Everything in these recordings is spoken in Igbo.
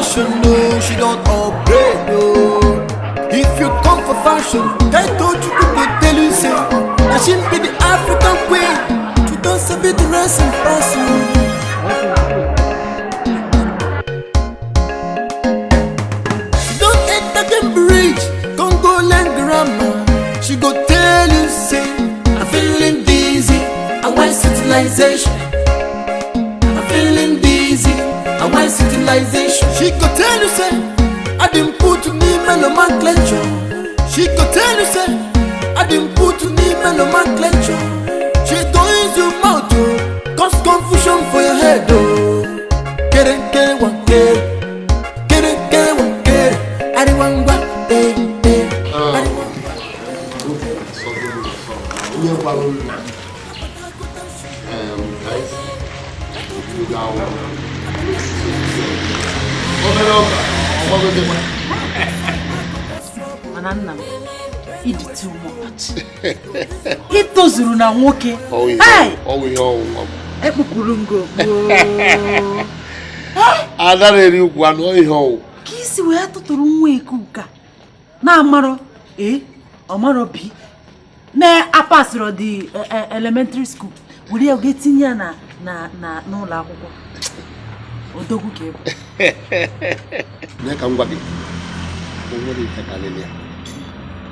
fashion, no, she don't upgrade, no. If you come for fashion, I told you to tell you say, I should be the African queen. You don't sabi the rest in person. She don't enter Cambridge, Congo land grammar. She go tell you say, I'm feeling dizzy, I want civilization. I'm feeling dizzy, I want civilization. She go tell you say, I didn't put me nomenclature. She go tell you say, I didn't put me nomenclature. She don't use your mouth, cause confusion for your head, oh. Get it, one, get it. Get it, one, get it. I don't want what, eh. Guys, you down. Ananna, it too much. It does run a walkie. Oh, yeah. Oh, Epurungo. I don't know one way home. Kiss you had to room way cooker. Now, Maro, Omaro B. Nay, I pass through the elementary school. Will you get in here na no lago? Odogu came. Neck and Wabby. Only if I can.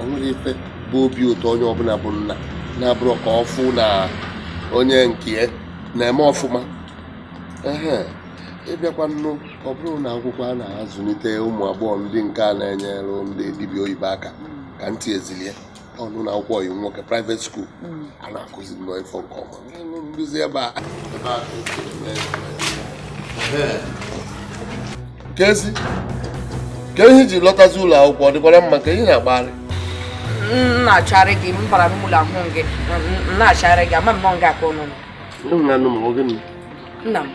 Only if Bobby Tony open up on na broke off na onye nkie na eme ọfụma. Ịbịakwa nnu ọ bụrụ na akwụkwọ a na-azụlite ụmụ agbọghọ ndị nke a na-enyere ndị dibịa oyibo aka ka ntị ezilie ọnụ na akwụkwọ yi nwoke private school a na-akụzi nnọọ ifo nke ọma nduzi ebe a kezi ka ihe ji lọtazi ụlọ akwụkwọ dịkwara mma ka ihe na-agbagharị na-achara gị mbara n'ụlọ ahụ gị na-achara gị ama m nọ nga aka ọnụ nna m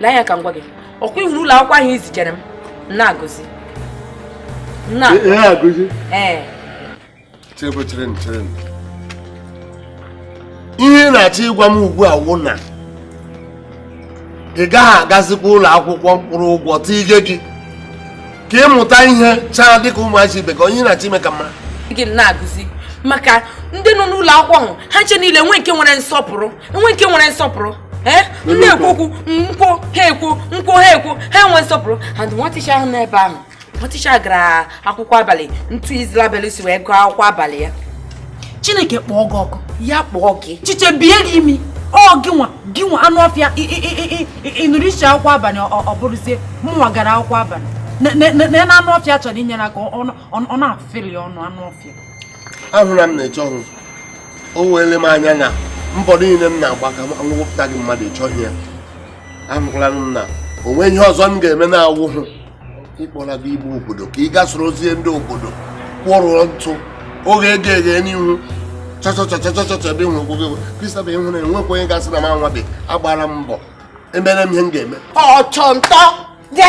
lee ya ka m gwa gị ọkwa iwu ụlọ akwụkwọ ahụ izijere m na-agụzi chere ihe na-achọ ịgwa m ugbu a wụ na ị gaghị agazikwa ụlọ akwụkwọ mkpụrụ ụgwọ tige gị ka ịmụta ihe chaa dịka ụmụachi ibe ka onye na-achọ ime ka mma gị na-agụzi maka ndị nọ n'ụlọ akwụkwọ ahụ ha nche niile enwe nke nwere nsọpụrụ ndị ekwu okwu nkwụ ha ekwu ha enwe nsọpụrụ and nwa tisha ahụ n'ebe ahụ nwa tisha gara akwụkwọ abalị ntu izlabeli si wee gụọ akwụkwọ abalị ya Chineke kpọọ gị ọkụ ya kpọọ gị chiche bie gị imi ọ gị nwa anụ ọfịa ịnụrụ isi akwụkwọ abalị ọ bụrụzie mụnwa gara akwụkwọ abalị na anụ ọfịa chọrọ inyere aka ọ na-afịlị ọnụ anụ ọfịa ahụra m na-eche ọhụrụ o weele m anya na mbọ niile m na-agba ka m wepụta gị mmadụ ịchọghị ya ahụkwara m na o nweghị ihe ọzọ m ga-eme na-awụhụ ịkpọla gị igbu obodo ka ị gasoro ozie ndị obodo kwụrụ ntụ oge eghe n'ihu chọchọchọchọchọchọ ebe ịhụrụ gị Christopher ịhụrụ na enwekwa onye gasị na m anwabe agbara m mbọ emere m ihe m ga-eme ọchọntọ dị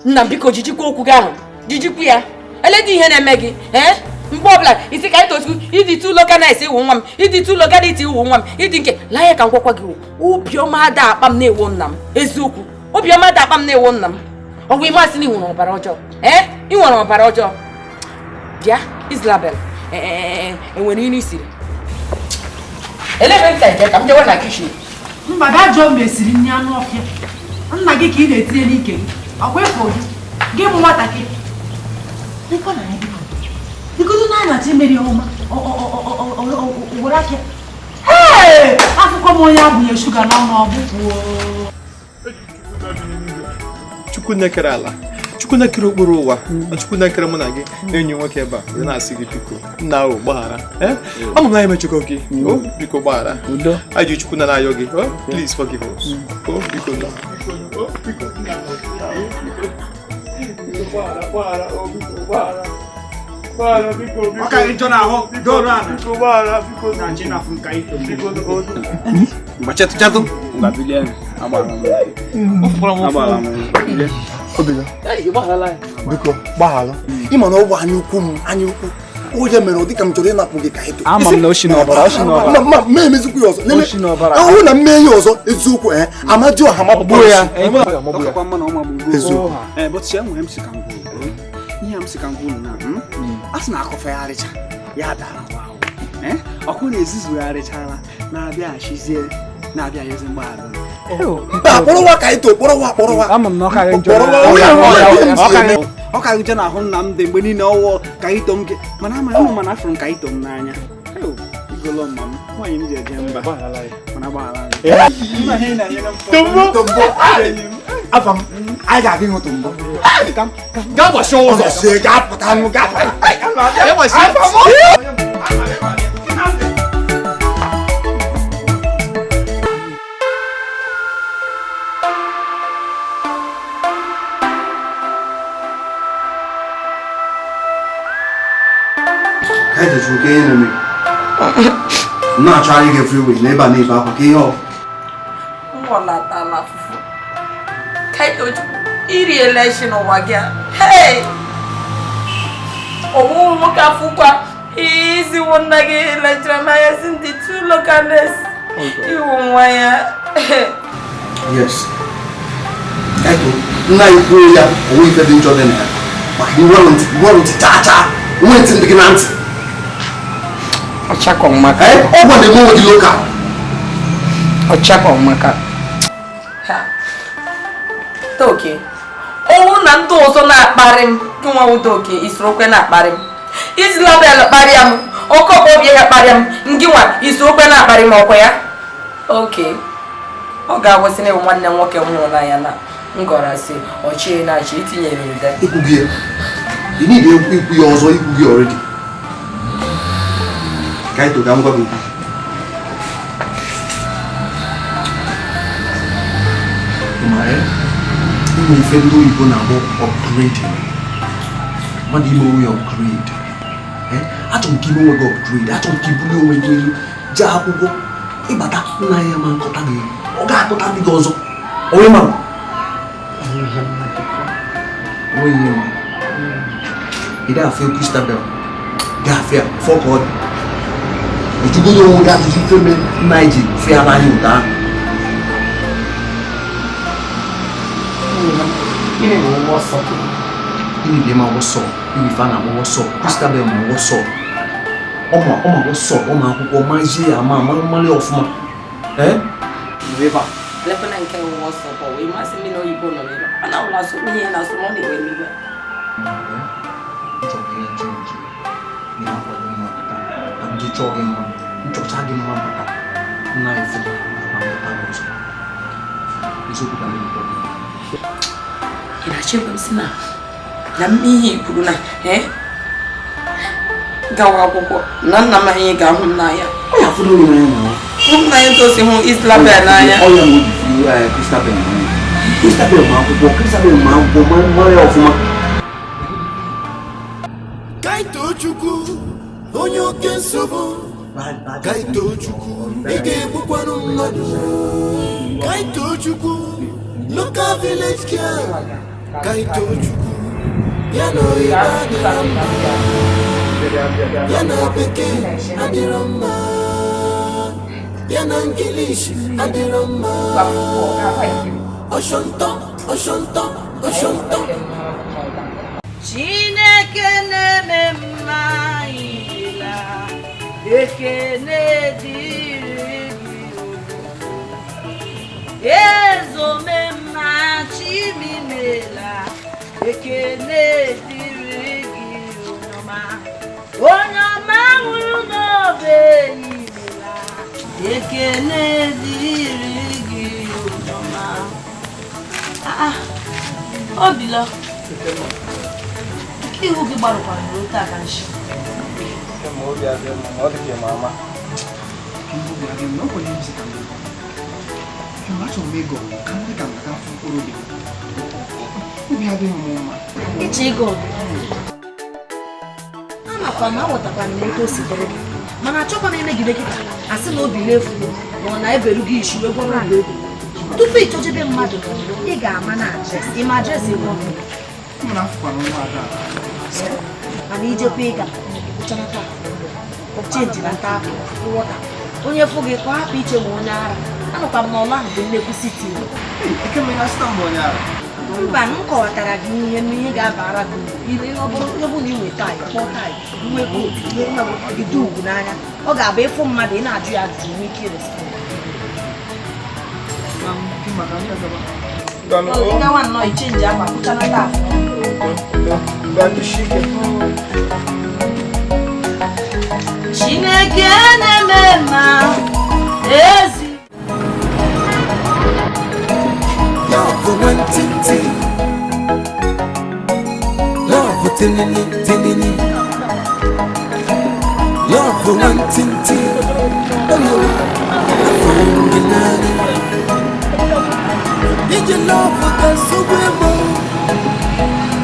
nna biko jijikwa okwu gị ahụ jijikwa ya eledị ihe na-eme gị mgbe ọbụla isi ka anyị tochukwu ịdị tu lokanis iwu nwa m ịdị tu lokaliti iwu nwa m ịdị nke laa ya ka ngwakwa gị obiọma ada akpa m na-ewo nna m eziokwu obiọma ada akpa m na-ewo nna m ọgwụ ịmasị na ị nwere ọbara ọjọọ ị nwere ọbara ọjọọ bịa Izlabel enwere ihe isiri elebe nta ije ka m jewe na kishin mba ga jụọ m esiri nri anụ ọfịa nna gị ka ị na-etinye n'ike gị ọkwa ịfụ gị bụ nwatakịrị dịgodo na anya chimeri ọma were aka afụkọ m onye abụnye shuga n'ọnụ ọbụpụ Chukwu nekere ala Chukwu nekere okporo ụwa Chukwu nekere mụ na gị na-enyi nwoke ebe a na-asị gị biko nna ahụ gbaghara amụ na emechukọ gị biko gbaghara ajụ Chukwu na na-ayọ gị please forgive us biko Ọka ịjọ na-ahụ dọrọ ana na nchi na funka ito machetụ Babilian agbara biko gbaghara ịma na ọ bụ anya ukwu onye mere ụdị ka m chọrọ ịnapụ gị ka ịtụ ama m na oshi n'ọbara ma emezikwu ya ọzọ ahụ na mme ihe ọzọ eziokwu amadi ọha mapụgburu ya ihe m si ka ngwụ na a sị na akọfegharịcha ya dara ọkụ na-ezizugharịchala na-abịaghachizie na-abịaghịzi mgbaghara kpọrọwa ka ịtụ kpọrọwa ama m na ọ ka nje na ahụ nna m dị mgbe niile ọwụọ ka ito m gị mana ama ụmụ mana afụrụ m ka ito m n'anya igolo mma m nwaanyị m ji eje mba mana gbaghara afọ m anyị ga-aga ịṅụ tụmbọ gaa gbachie ụzọ sie ga-apụta nụ Kai da shuke yana mai na chari ke freeway ne ba ne ba ko ke yo wala ta la fufu kai to iri election owagia hey owo mo ka fukwa easy wonna ge election ma yasin the two localness iwo nwaya yes kai to na iku ya owo ife din jordan ha ma ni warranty cha went in the grant ochako maka o gwa de mo di local ochako maka ha toke owu na ndị ọzọ na-akparị m nwa udoke isirokwe na-akparị m Islabel kparịa m okobo obi ya kparịa m ngị nwa isirokwe na-akparị m ọkwa ya oke ọ ga-agwụsị na nwanne nwoke m hụrụ n'anya na ngọrasị ọchị na-achị itinyere nde ikwugie you need ikwu ya ọzọ ikwugie already kai to ga ngwa gị Even if you go na upgrading, what do you mean we upgrade? I don't give you upgrade. I don't give you when you jabugo. Ibata na ya man kota ni. Oga kota ni gozo. Oye man. Oye man. Ida feel Christabel. Da feel for God. You go do that to feel me Naiji. Feel na you da. Ini mo woso. Ini dia ma woso. Ini fana ma woso. Christabel ma woso. Oma woso. Oma akwụkwọ maji ama mali ofuma. River. Lepena nke woso po. We must me no ibo no river. Ana wala so mi na so mo ni we river. Ni hapo ni mata. Amji choge ma. Nchocha gi ma mata. Na ifu ma mata woso. Iso ku kami ko. Ina chego sina. Na mi kwuru na gawa akwụkwọ na nna m anyị ga-ahụ n'anya. Ya fu no ni na. Hụ na anyị tosi hụ Islabel n'anya. Oh ya mo di Christabel ma. Christabel ma akwụkwọ. Christabel ma akwụkwọ ma ya ofuma. Kaito Chukwu onye oke nsogbu. Kaito Chukwu ị ga-egbukwanụ mmadụ. Kaito Chukwu local village care. Kaito Chukwu ya no ibadamba. Ya na bekee adịrọmma. Ya na ngilishi adịrọmma. Oshonto. Chineke na-eme mma ịla ekene dịrị gị ezome mma chimimela ekene dịrị gị onye ọma nwụrụ n'obe imela ekene dịrị gị onye ọma obilo ihu gị gbarụkwara n'ote aka nshi iche ego amakwa ma aghọtakwa na otu o sitere gị mana achọkwa na emegide kịta asị na obi n'efu ma ọ na-eberu gị isi wee gwọrọ ụlọ ego tupu ịchọjebe mmadụ ị ga-ama na adresị ịma adresị ego mana ijekwa ịga akwụchara taa chenji na taa nghọta onye fụ gị ka ọ hapụ iche ma onye ara anụkwa m na ọla ahụ bụ nnekwu siti mba m kọwatara gị ihe ga-abara gị ile ọ bụrụ onye bụ na ị nweta anyị kpọọ taị nwekwa otu ihe ide ugwu n'anya ọ ga-abụ ịfụ mmadụ ị na-ajụ ya ajụjụ nwee ike gawa nnọọ ichenji akwa kwụchara taa Chineke na-eme mma ezi Love nwantịntị Love tinini tinini Love nwantịntị Afọrọ gị n'anya Ije love ga-asọgbu emo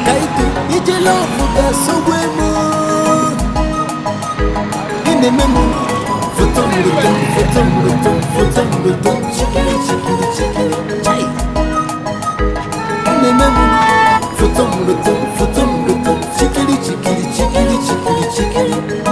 Kaito ije love ga-asọgbu emo Ine memo Foto mrutum Chikiri chikiri chikiri Chai Nememu foto mrutum chikiri chikiri chikiri chikiri chikiri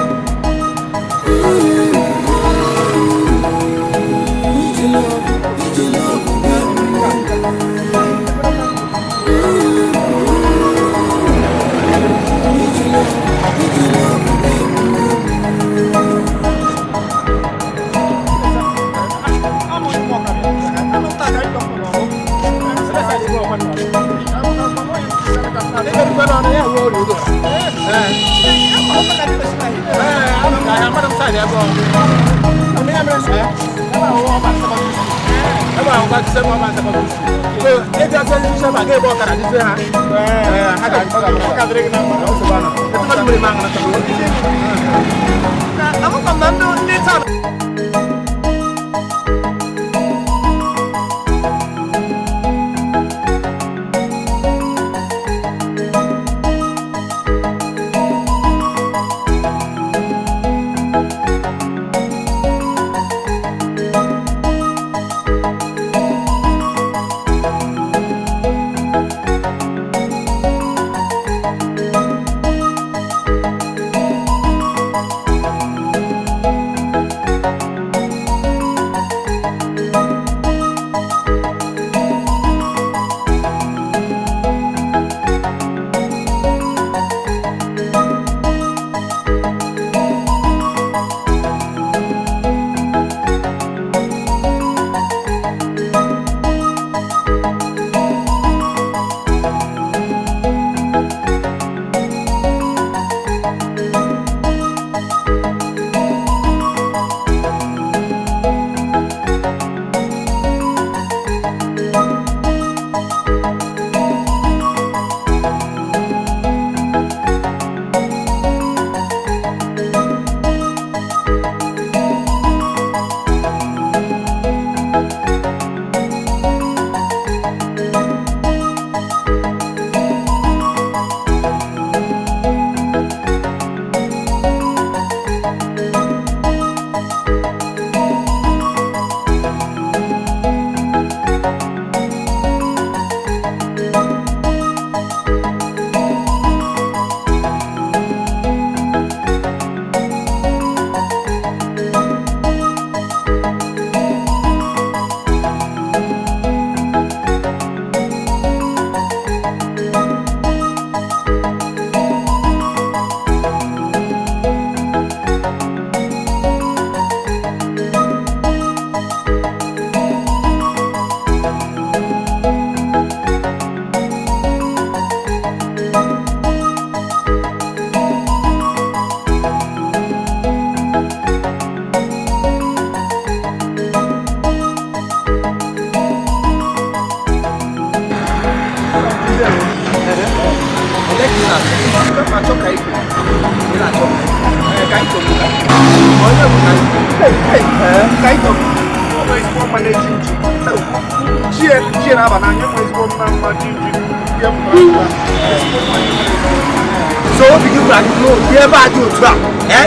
So what do you like to know? You ever do trap?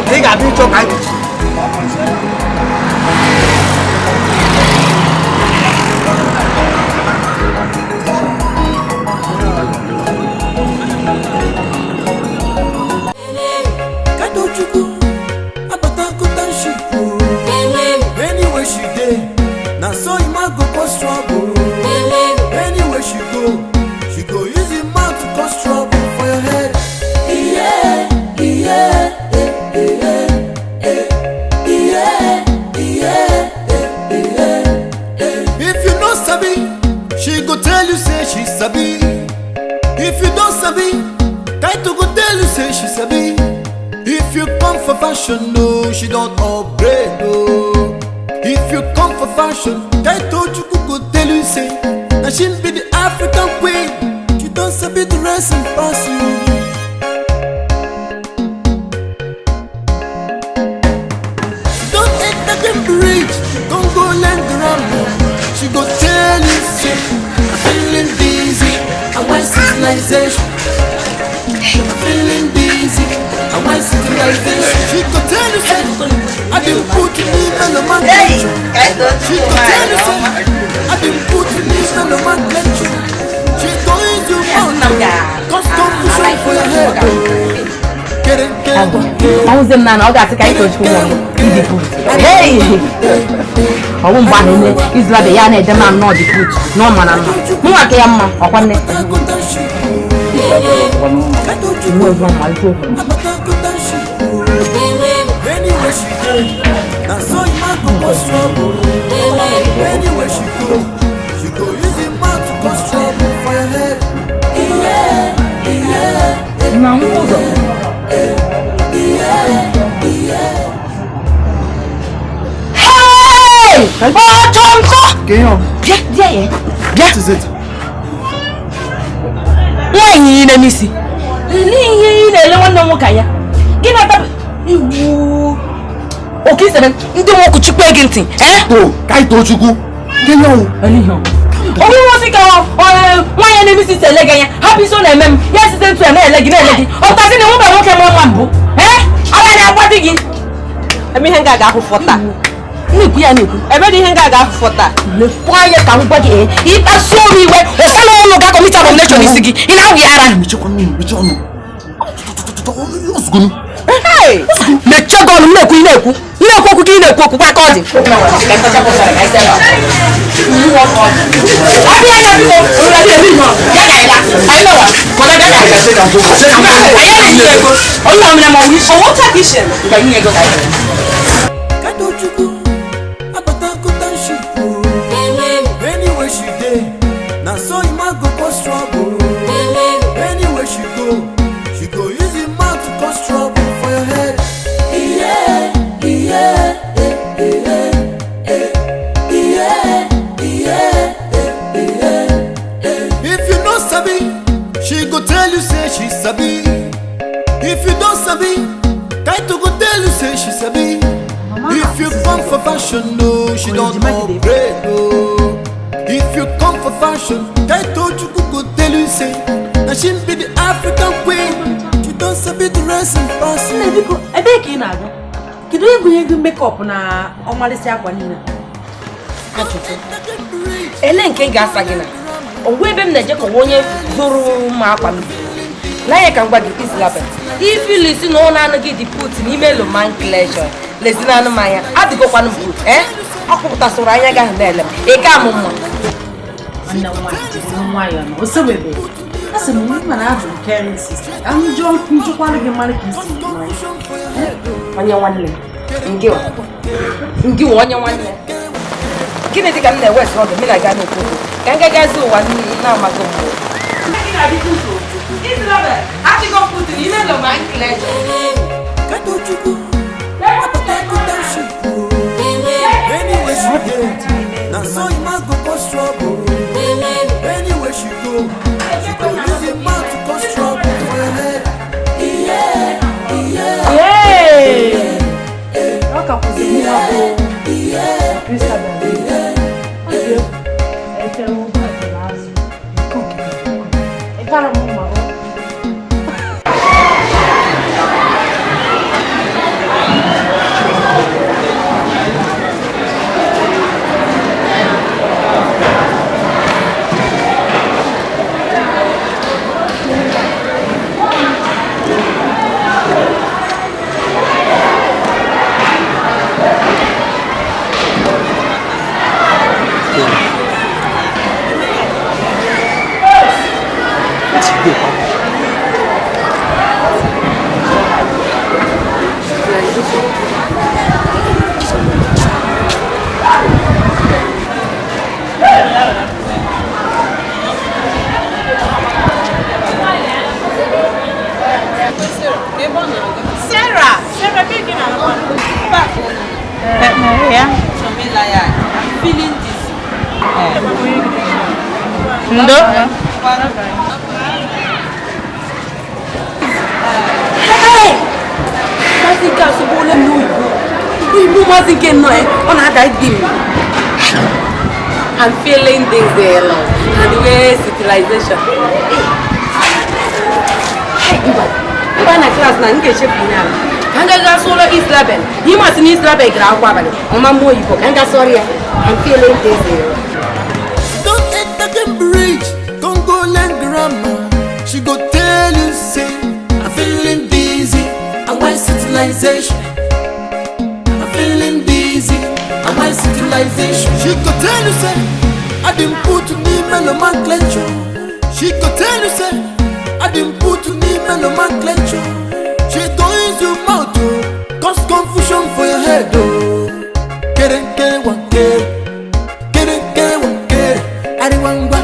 They got me talk like this. Kato chuku go. She go use him mouth to cause trouble for your head. Yeah, yeah, yeah, yeah, yeah, yeah, yeah. If you know sabi, she go tell you say she sabi. If you don't sabi, Kaito go tell you say she sabi. If you come for fashion, no, she don't upgrade, no. If you come for fashion, Kaito Chuku go tell you say that she be the African queen. She don't sabi the rest and pass you. She don't enter the bridge, don't go learn grammar. She go tell you say I'm feeling dizzy, I want civilization. I'm feeling dizzy, I want civilization. She go tell you say I didn't put you in the man. She go tell you say I didn't put you in the man. She go use you on cause confusion for your head. Get it, get it. I was in now, I got to get to hey! I won't buy him. He's like the yarn, the man, not the food. No man, I'm not. Who are Kayama or one next? Anywhere she go, now so you might go cause trouble. Anywhere she go using mouth to cause trouble for your head. Yeah, yeah, Now, hold on. Hey! Oh, Tom! Yeah. What is it? Why you need me see? Okay, seven. You don't want to chip again, eh? Oh, Kaito Chuku. Kenyo. Anyhow. Oh, we want to go. Why you need me see the leg again? Happy son, yes, it's to a leg. Oh, doesn't the woman walk around? Eh? I am what again. I mean, hang out for that. Everybody hang out for that. The fire can body. If I saw me where the salon look at committee of nation is in our yard. Hey! Make your gun make we know. No cookie, no cook, what cause it? anywhere she dey, now so you might go cause trouble. Anywhere she go use him mouth to cause trouble for your head. If you know sabi, she go tell you say she sabi. If you don't sabi, Kaito go tell you say she sabi. If you come for fashion, no, she don't upgrade, no. If you come for fashion, Kaito Chuku go tell you say that she be the African queen. She don't sabi the rest and pass. I beg you now. Can you make up na omalisi akwa nina? Ele nke ga-asa gị na owu ebe m na-eje ka onye zụrụ ma akwa m na ya ka ngwa gị islaba if you listen na ọ na-anaghị dị put n'ime nomenclature lezi na anụmanya adịgokwanụ put ọkpụpụtasịrị anya gị ahụ na-ele m ị ga amụ mma nwayọ na osebebe asị m mma na ajụ caring sister anjọ njụkwara gị mara ka isi onye nwanne ngị onye nwanne gịnị dị ka m na-ewesị ọdụ m na-aga n'okpuru ka m gagazi ụwa na-amaghị Anywhere she go, now so you might go cause trouble. Anywhere she go use him mouth to cause trouble for your head. Ndo? Hey! Mazi nke asụgbụ ole m n'oyibo. Oyibo mazi nke nọ ọ na-ada dim. I'm feeling this and the way civilization. Hey, Iba na class na nke chef ni ala. Kanga ga solo East Laben. Yi ma sin East Laben gra akwa bale. O ma mo yibo kanga sorry. I'm feeling this. Don't enter Cambridge, Congolese grammar. She go tell you say, I'm feeling dizzy. I want civilization. I'm feeling dizzy. I want civilization. She go tell you say, I didn't put me nomenclature. She go tell you say, I didn't put me nomenclature. She go use your mouth to cause confusion for your head. Oh, get it, one, get it. Ariwangwa,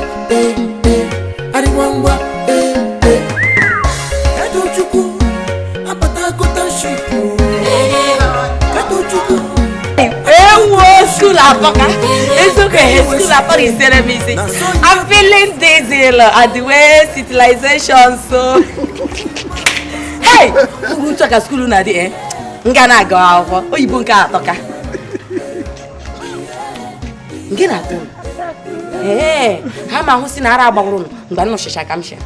Ariwangwa, Katochuku, Apatakota Shipu, Katochuku. School apaka. It's okay. School apaka is telling I'm feeling dizzy at the way civilization so. Hey, who took a school na di Ngana go akwụkwọ. Oyibo nke atoka. Ngena go. Eh, ha ma hu si na ara agbawuru ngba no shisha kamshe.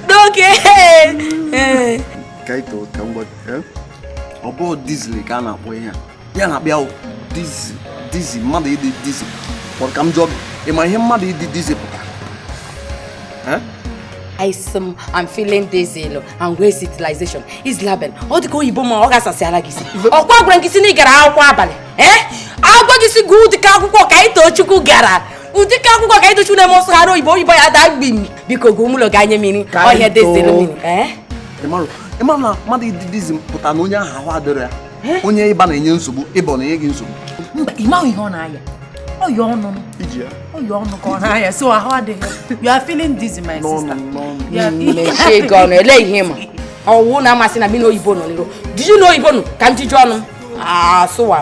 Doke. Kaito kambo obo diesel ka na akpọ ihe ya na akpịa diesel mmadụ ịdị diesel for kam job ịma ihe mmadụ ịdị diesel pụta I'm feeling dizzy and where civilization is label. All the go Igbo ma ọ gasasị ala gị si. Ọkwa gwara gị si na ị gara akwụkwọ abalị. Agwa gị si gụ dịka akwụkwọ ka Itochukwu gara. Ụdịka akwụkwọ ka Itochukwu na-eme ọsụgharị oyibo ya da gbim. Biko go ụmụlọ ga anye mmiri. Ọhịa dizzy mmiri. Ịma na mmadụ ịdị diesel pụta na onye ahụ adịrị ya. Onye ịba na-enye nsogbu ịbọ na-enye gị nsogbu. Mba, ịma ihe ọ na-aya. Ọ yọ ọnụ. Oh, you're not going higher. So how do you are feeling dizzy, my sister? She gone. Let him. Oh, one amasina me no Ibono. Did you know Ibono? Can't you join? Ah, so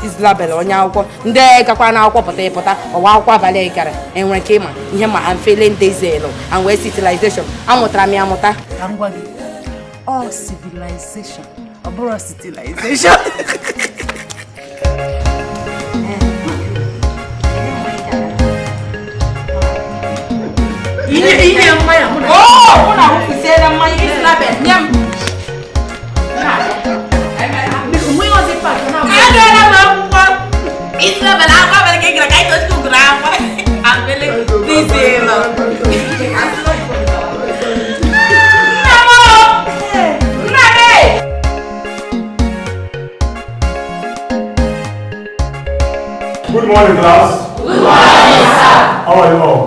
is label on your walk. There, Capana, Pota, or Walqua Valley, and when came I'm feeling dizzy and where civilization. Amotrami Amota. All civilization. Abora civilization. Oh, una oficina mai Isabel. Nyam. Muy osi pa na. Agora mamma. Isabel agora que gra kai to grava. Ambele dizelo. Good morning, class. Good morning, sir. How are you all?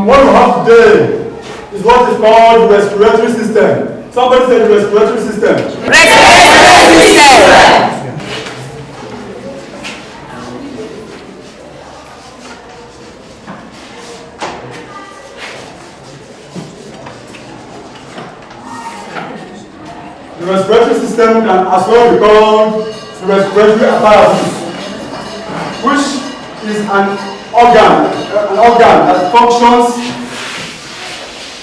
What we have today is what is called the respiratory system. Somebody said the respiratory system. Respiratory system. The respiratory system can as well be called the respiratory apparatus, which is an organ that functions.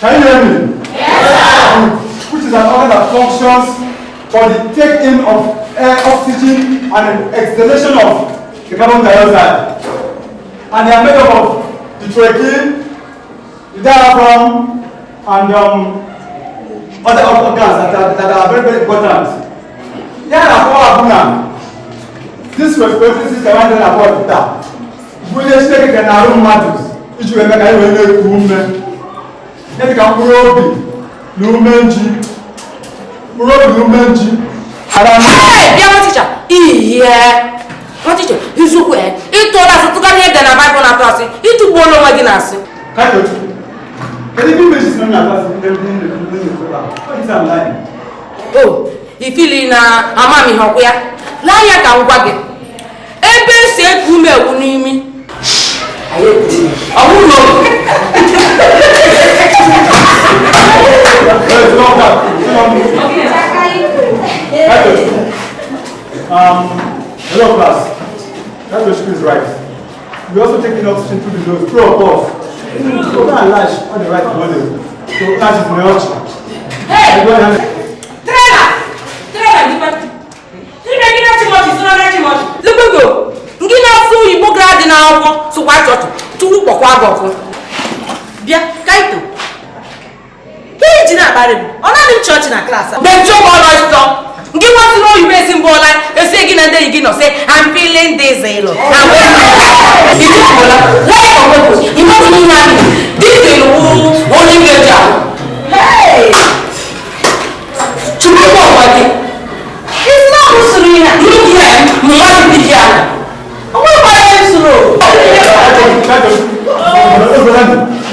Can you hear me? Yes, sir. Which is an organ that functions for the take-in of air, oxygen, and the exhalation of the carbon dioxide. And they are made up of the trachea, the diaphragm, and other organs that are very, very important. This respiratory system is about that. We just take it our own matters. If you make a room, then you can probe Lumenji. Hey, dear teacher. Yeah. What teacher? He's so good. He told us to come here than a Bible na class. He took one of my dinners. Can you be message on that? What is that line? Oh, he feeling amami hokuya. Laya ka ngwage. Ebe se kume unimi. Ayeti. Awulo. Hello, class. That Tochukwu is right. We also taking oxygen through the nose, through a pulse. So that lash on the right volume. So lash is melting. Hey! Trailer! Igbo grad na akwụkwọ sụkwa chọchị tụrụ kpọkwa agọkụ bịa kaito ka iji na-akparị m ọ naanị m chọọchị na klaasị mgbe ọlọ ịtọ nke nwasị na oyibo esi mbụ ọla esi gị na ndị enyi gị nọ sị I'm feeling this ilu onye ga-eji ahụ chukwu ọgwa gị isi na abụsụrụ ihe mmadụ dị gị ahụ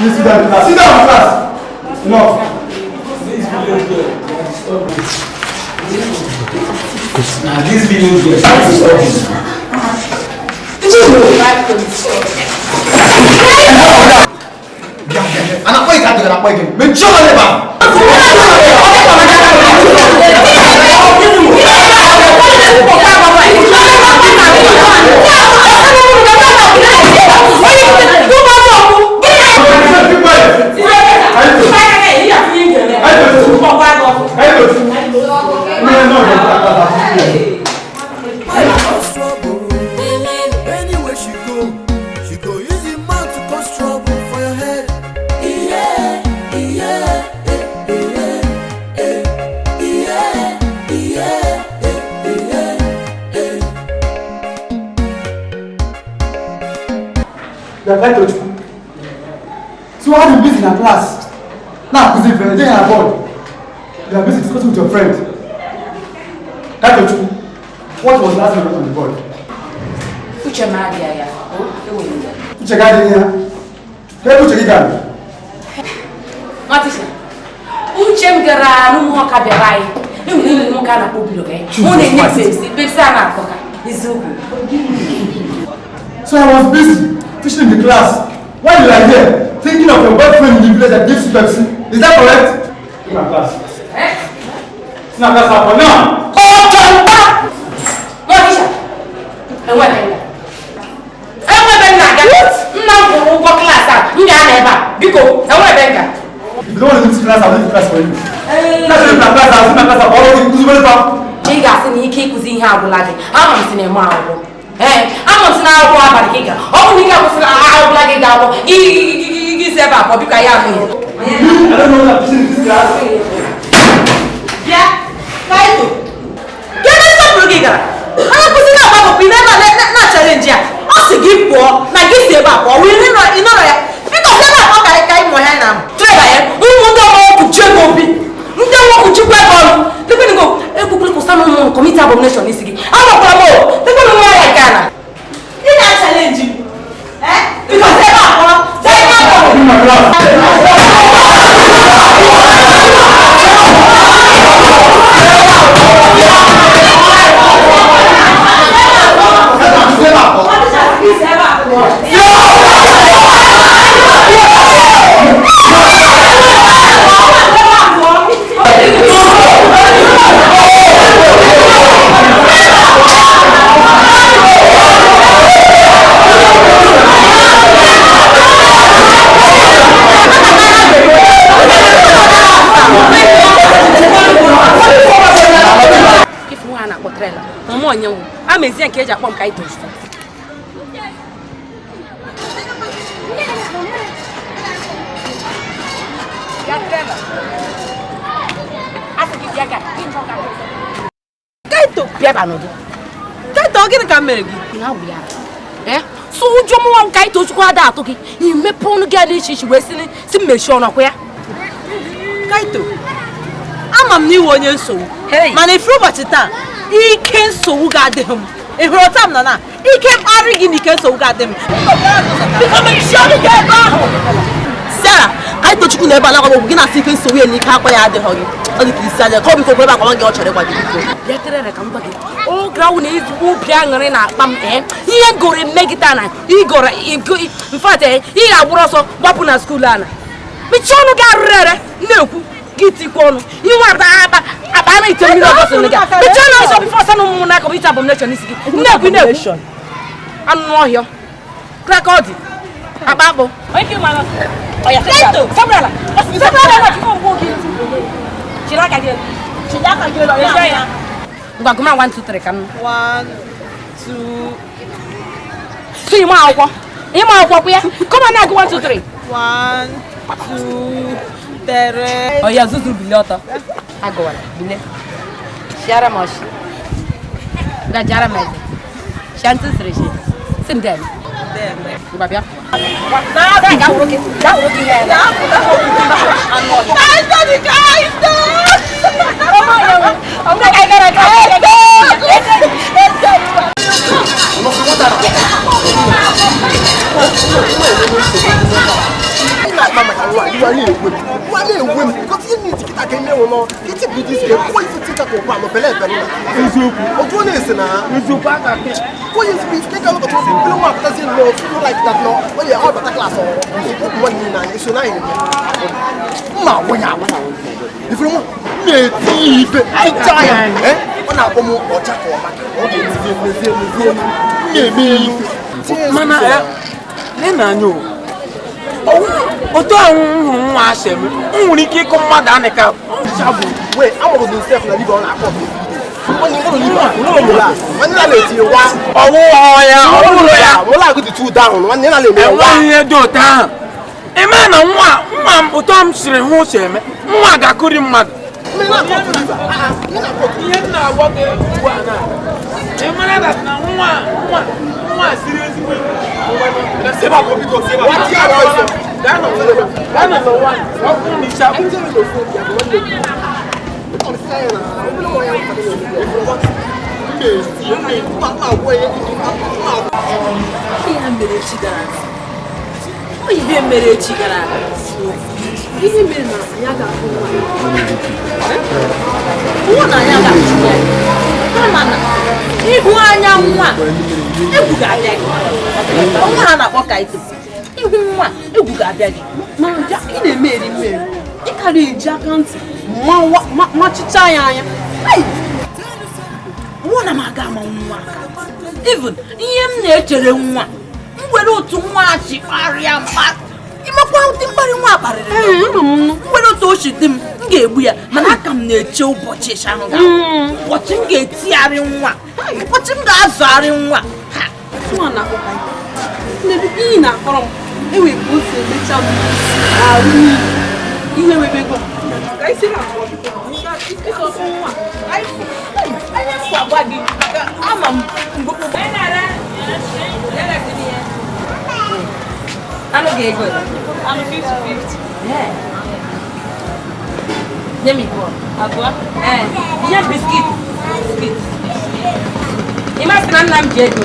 Sit down, class. Enough. Now this video is going to anak kau ikat dengan apa ini? Mencoba deh bang. Anywhere she go using mouth to cause trouble for your head. Yeah, yeah, So how do you busy in a class? Now, because if you're on board, you are busy discussing with your friend. What was last night on the board? Uche Madia ya. Uche Gadi here. Where Uche Gadi? Matisha. Uche mgara n'ụmụọka bịara anyị. Enwere ụmụọka na-akpọ obi oge. Mụ na-enye pepsi a na-akọka. Eziokwu. So I was busy teaching in the class. While you are here, thinking of your boyfriend in the village that gives you Pepsi. Is that correct? In our class. In our class for now. Matisha. Enwere nna m kwụrụ ụgwọ klaasị a m ga-ana ebe a biko enwere nka If you don't want to leave class, I'll leave class for you. That's why in our class, I'll leave my class for all of you. ị ga-asị na ike ịkụzi ihe agwụla gị ama m si na-eme akwụkwọ ama m si na akwụkwọ abalị gị ga ọ bụ na ike akwụsị na agwụla gị ga-akwọ gị si ebe akpọ biko ya ahụ I don't know what I'm teaching in this class. bịa kaito gịnị nsọpụrụ gị gara onye nkụzi na-agbapụ ị na-chalenji ya ọ sị gị pụọ na gị si ebe a pụọ wee ịnọrọ ya biko si ebe akpọ ka ịmụ ha na treba ya ụmụ ndị ọmụkwụ ji ego obi ndị ọmụkwụ jikwa ego ọrụ dịkwenigo ekwukwere kwụsa na ụmụ kọmiti abomination isi gị amakwara m o dịkwena nwa ya nke ana ị na-achalenji biko si ebe akpọ amezie nke eji akpọ m ka anyị tosta Kaito bịa n'ọdụ Kaito gịnị ka m mere gị so ụjọ mụnwa m Kaito Chukwu ada atụ gị imepe ọnụ gị dị iche iche wee si mmechie ọnụ kwa ya Kaito ama m n'iwe onye nsogbu mana ifuru ụbọchị taa ike nsogbu ga-adịghị m ị hụrụ taa m na ike mkparị gị na ike nsogbu ga-adị m biko mechie ọnụ gị ebe ahụ Sarah Kaito Chukwu na ebe a na-agwa gị na-asị ike nsogbu ya na ike akwa ya adịghị gị ọ dị ka isi anya ka ọ biko ebe akwa gị ọ chọrọ ịgwa gị biko ya tere ka m gwa gị oge ahụ na ezigbo obi aṅụrị na-akpa m ihe goro mmegide na igoro mfat ị ga-agbụrụ ọsọ gbapụ na skuulu ana mechie ọnụ gị arụrụ ere na-ekwu Giti kono. You want aba na itemi no go so nigga. The channel so before say no mu na ko be abomination is gi. Abomination. Anu ohio. Crack all di. Ababo. Okay man. Oya take that. Sabrala. Sabrala ko go gi. Chilaka gi. Chilaka gi lo ya. Ngwa guma 1 2 3 kan. 1 2 See you akwọ. Imo akwọ ya. Come on now go 1 2 3. 1 2 3. Oh yeah, zuzu bilota. Agora, bile. Shara moshi. Da jara meze. Chances reje. Sindem. Dem. Babia. Na da ga uroki. Da uroki ya. Da. Ai tadi kai. Oh ya. Ông cái cái Mana nena nyo oto ahun nwa asem nwuri ike ịkụ mmadụ anịka chabu we amụrụ dị step na libe ọ na-akpọ onye ngoro libe n'ụlọ nwanne na na-eti wa ọwụwa ya ọwụrụ ya ụlọ agụ dị tu down nwanne na na-eme wa ihe dị otu ahụ eme na nwa ụtọ m siri hụ ụzọ eme nwa ga-akụri mmadụ ihe na-agwa gị ugbu a na ịmara na nwa siri ezigbo seba go biko seba what you are Ghana no one ọkụ n'isa Ihe mere echi gara aga. Ihe mere na ya ga-ahụ nwa na ya ga-achụ ya. Kama na ihu anya nwa egwu ga-abịa gị. Ọnwa ha na-akpọ ka ito. Ihu nwa egwu ga-abịa gị. Ma ị na-eme eri mmeri. Ị ka na-eji aka ntị machicha ya anya. Nwa na m aga ama nwa. Even ihe m na-echere nwa nwere otu nwa achị kparịa mmadụ imekwa ụdị mkparị nwa kparịrị nwere otu ochi dị m ga-egbu ya mana aka m na-eche ụbọchị ịsha ahụ ụbọchị m ga-etigharị nwa ụbọchị m ga-azụgharị nwa ihe na-akọrọ m ewepụ otu emecha m arụ ihe webego ka isi na-akọrọ nwa anya mkpu agwa gị ama m mgbukpụ Ano ga-ego? Ano 50-50. Yeah. Nye m iko. Abụọ? Ihe biskit. Ị masị na nna m ji ego?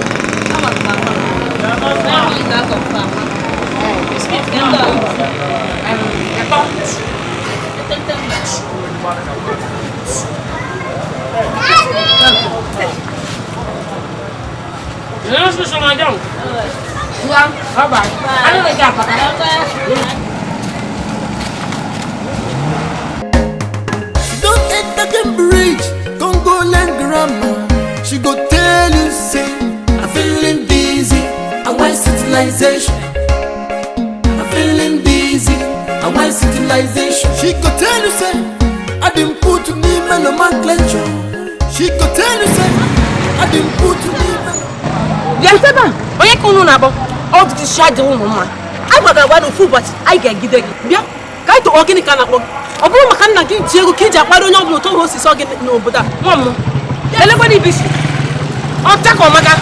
Don't enter Cambridge, Congoland grammar. She go tell you say, I'm feeling dizzy, I want civilization. I'm feeling dizzy, I want civilization. She go tell you say, I didn't put to me nomenclature. She go tell you say, I didn't put to me. Bianteba, onye ka unu na-abọ? Ọ dị shade ụmụ mma. A gwara gwa n'ofu ụbọchị anyị ga-egide gị. Bịa ka anyị tụọ gịnị ka na-akpọ gị ọ bụrụ maka nna gị ji ego ka iji akpara onye ọbụla ụtọ osisi ọ gị n'obodo a Nwa m, elekwana ibisi. Ọ taka ọmaka.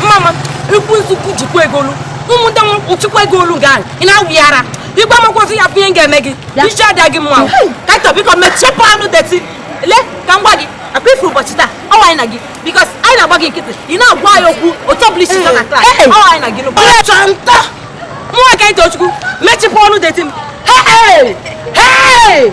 Mama, ikwu nsukwu jikwa ego olu. Ụmụ ndị nchịkwa ego olu ga anyị. Ị na-awụ ya ara. Igwe amakwụsị ya bụ ihe ga-eme gị. Isi ada gị mma. ka anyị tọ biko mechepụ anụ deti Le, ka m gwa gị, akwa ifuru ụbọchị taa, ọ anyị na gị. Bikos anyị na-agba gị nkịtị. Ị na-agwa anyị okwu otu ọbụla isi nọ na klaasị. Ọ anyị na gị n'okwu. Chanta! Mụnwa ka anyị tochukwu, mechipụ ọnụ deti m. Hey! Hey!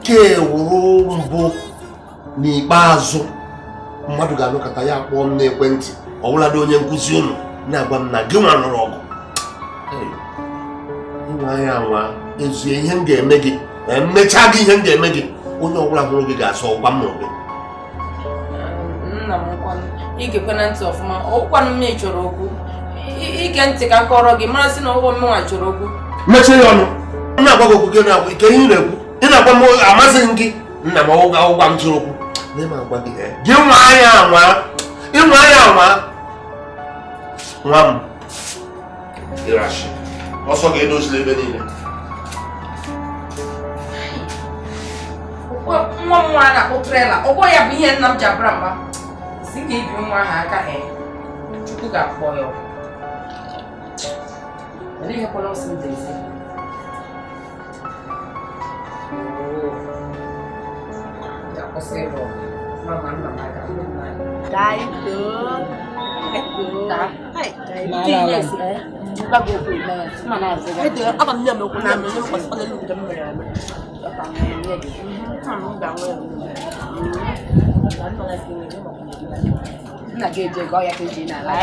kewuru mbụ n'ikpeazụ mmadụ ga-anọkọta ya kpọọ m n'ekwentị ọbụladị onye nkụzi unu na-agwa m na gị nwa nụrụ ọgụ ịnwa anya anwa ezie ihe m ga-eme gị mmecha gị ihe m ga-eme gị onye ọbụla hụrụ gị ga-asọ ụgwa m n'obe nna m nkwanụ igekwe na ntị ọfụma ọgwụkwanụ m chọrọ okwu ige ntị ka kọrọ gị mara sị na ọgwụ m nwa chọrọ okwu mechie ya ọnụ m na-agwa gị okwu gị na-agwa ike ihe ị na-ekwu ị na-agwa m amasịghị m gị nna m ọgwa m tụrụ okwu na ịma agwa gị gị nwa anya anwa ịnwa anya anwa nwa m ịrashi ọsọ ga-edozila ebe niile nwa m nwa a na-akpọ trela ụgwọ ya bụ ihe nna m ji abụra mba si ka ibi nwa ahụ aka Chukwu ga-akpọ ya ọkụ ihe kpọrọ ọsọ ndezi akwụsị ịrụ mama nna m aga nna gị eje gọ ya ka eji n'ala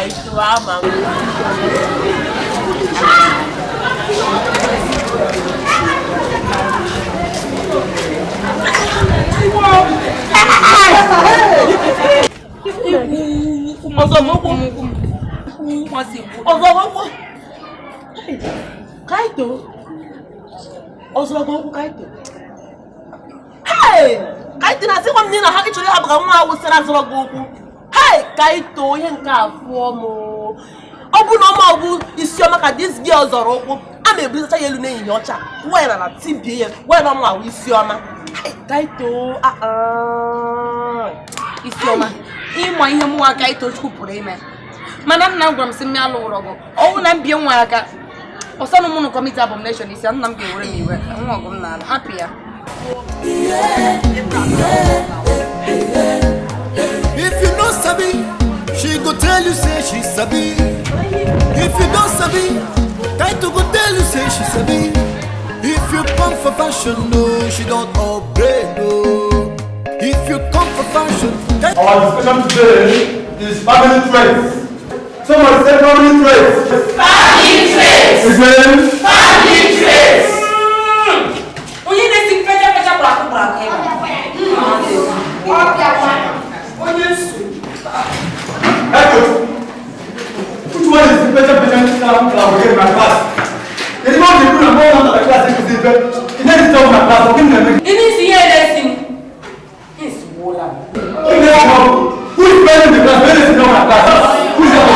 Kaito na sikwa mnina haki chori habaga nwa awusira zoro goku. Hey, Kaito ihe nke afọ mo. Obu no ma obu isioma ka this girl zoro okwu. Ama ebulisacha yelu na enyi ọcha. Why na tibie ye? Why na ma isioma? Hey, Kaito isioma. Ịmụ ihe mụ aka Kaito kwupụrụ ime. Mana nna m gwara m sị m alụ ụrọgụ. Ọwụ na mbie nwa aka. Ọsọnụ mụ na committee abomination isi nna m ga-ewere m iwe. Nwa ọgụ m na happy ya. If you know Sabi, she go tell you say she Sabi. If you don't Sabi, Kaito go tell you say she Sabi. If you come for fashion, no, she don't upgrade, no. If you come for fashion, our discussion today is family traits. Someone say family traits. Family traits. Again. Family traits. Which one is the better patient now in my class? There is not the good and one of the class in the next time my class. It is the lesson. It's Wola. Who is better in the class? Where is it my class? Who is the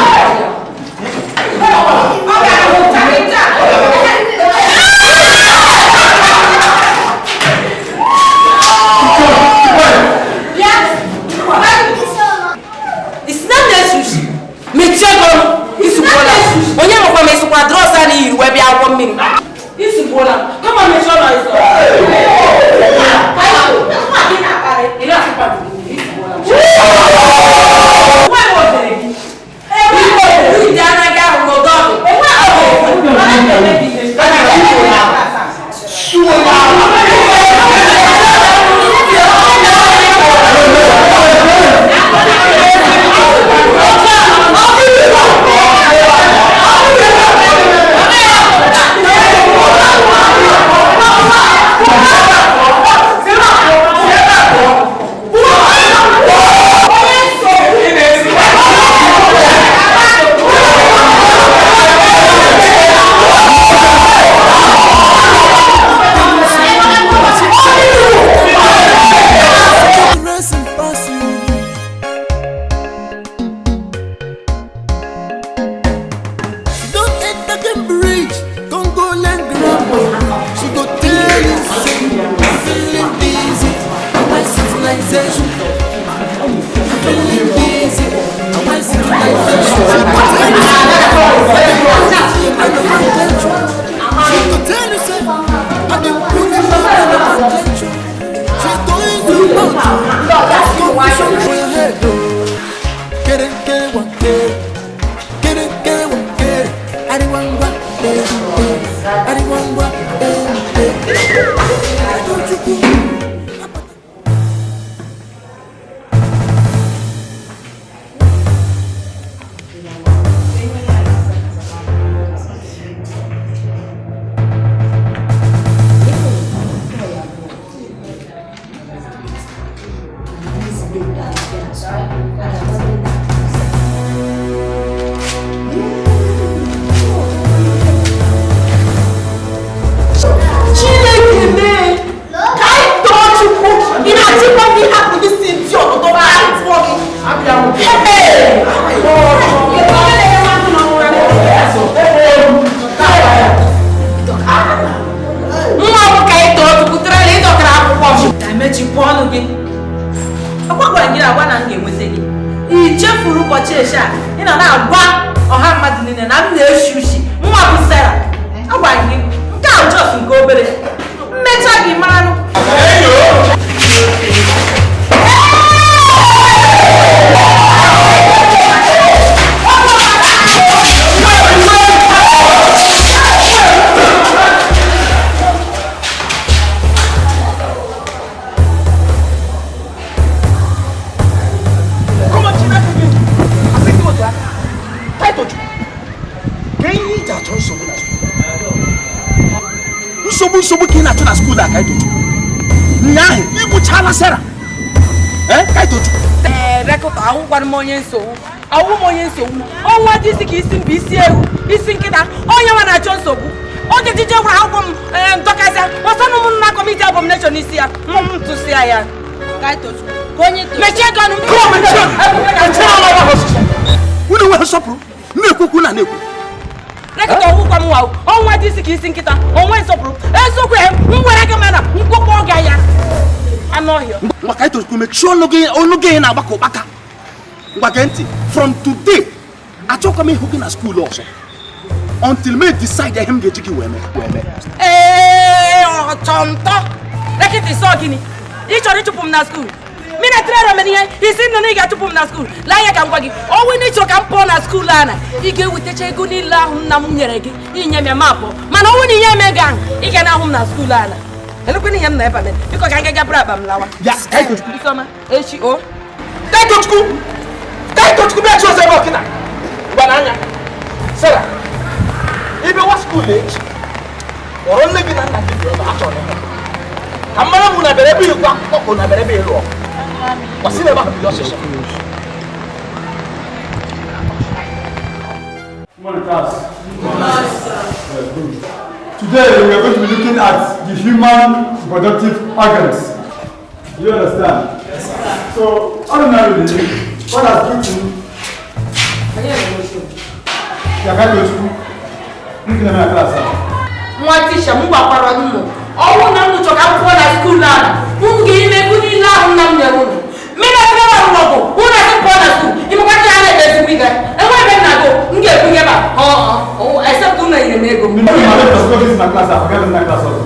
civilization. Feeling busy, I want civilization. She could tell you, say, I didn't put it on attention. She's going to go to confusion for your head, though. Get it, one, get it. Get it, one, get it. Anyone want it? Anyone want it? Don't you go? Monye nsogbu awụ monye nsogbu ọnwa dị isi ka isi mba isi ewu isi nkịta onye nwa na-achọ nsogbu oge jije gwara akwụkwọ m ntọkasịa ọsanụ m na kọmiti abomination isi ya m tụsịa ya mechie ego ọnụ unu nwe nsọpụrụ na-ekwukwu na na-ekwu rekịta ọgwụkwa m wawo ọnwa dị isi ka isi nkịta onwe nsọpụrụ eziokwu ya m were gị mana mkpụkpọ ọga ya anụ ọhịa maka itochukwu mechie ọnụ gị na-agbakọ ụkpaka Gwagenti, from today, I talk about me na school also. Until me decide that him get jiki weme. Chonto. Rekiti so gini. Ichori chupum na school. Mina trero meni isi no ni ga chupum na school. La ya ka ngwagi. O we ni choka mpo na school ana. Ige witeche ego ni la hu na m nyere gi. Inye me mapo. Mana o ni nye me gang. Ige na hu na school ana. Ele kwini yam na eba me. Biko ka ga bra ba mlawa. Yes, kai to school. Biko ma. Echi o. Kai to school. Kai to school be cho se bo kina. Bananya. Sera. Ibe wa school age. Oro le bi na na bi ba acho ne. Amara mu na bere bi kwa ko na bere bi lo. Wasi le ba bi lo sese. Morning class. Today we are going to be looking at the human reproductive organs. Do you understand? Yes, sir. So, ordinarily, what has written? You are going to school. Look at my class. One teacher, move up around you. All one to talk about a school lad. Who gave me good in love number 1. Men are never local. Who doesn't go to school? You want to have a week. And why then I go? Get together. Oh, I said, do not even go. You know, my this is my class. I forget my class also.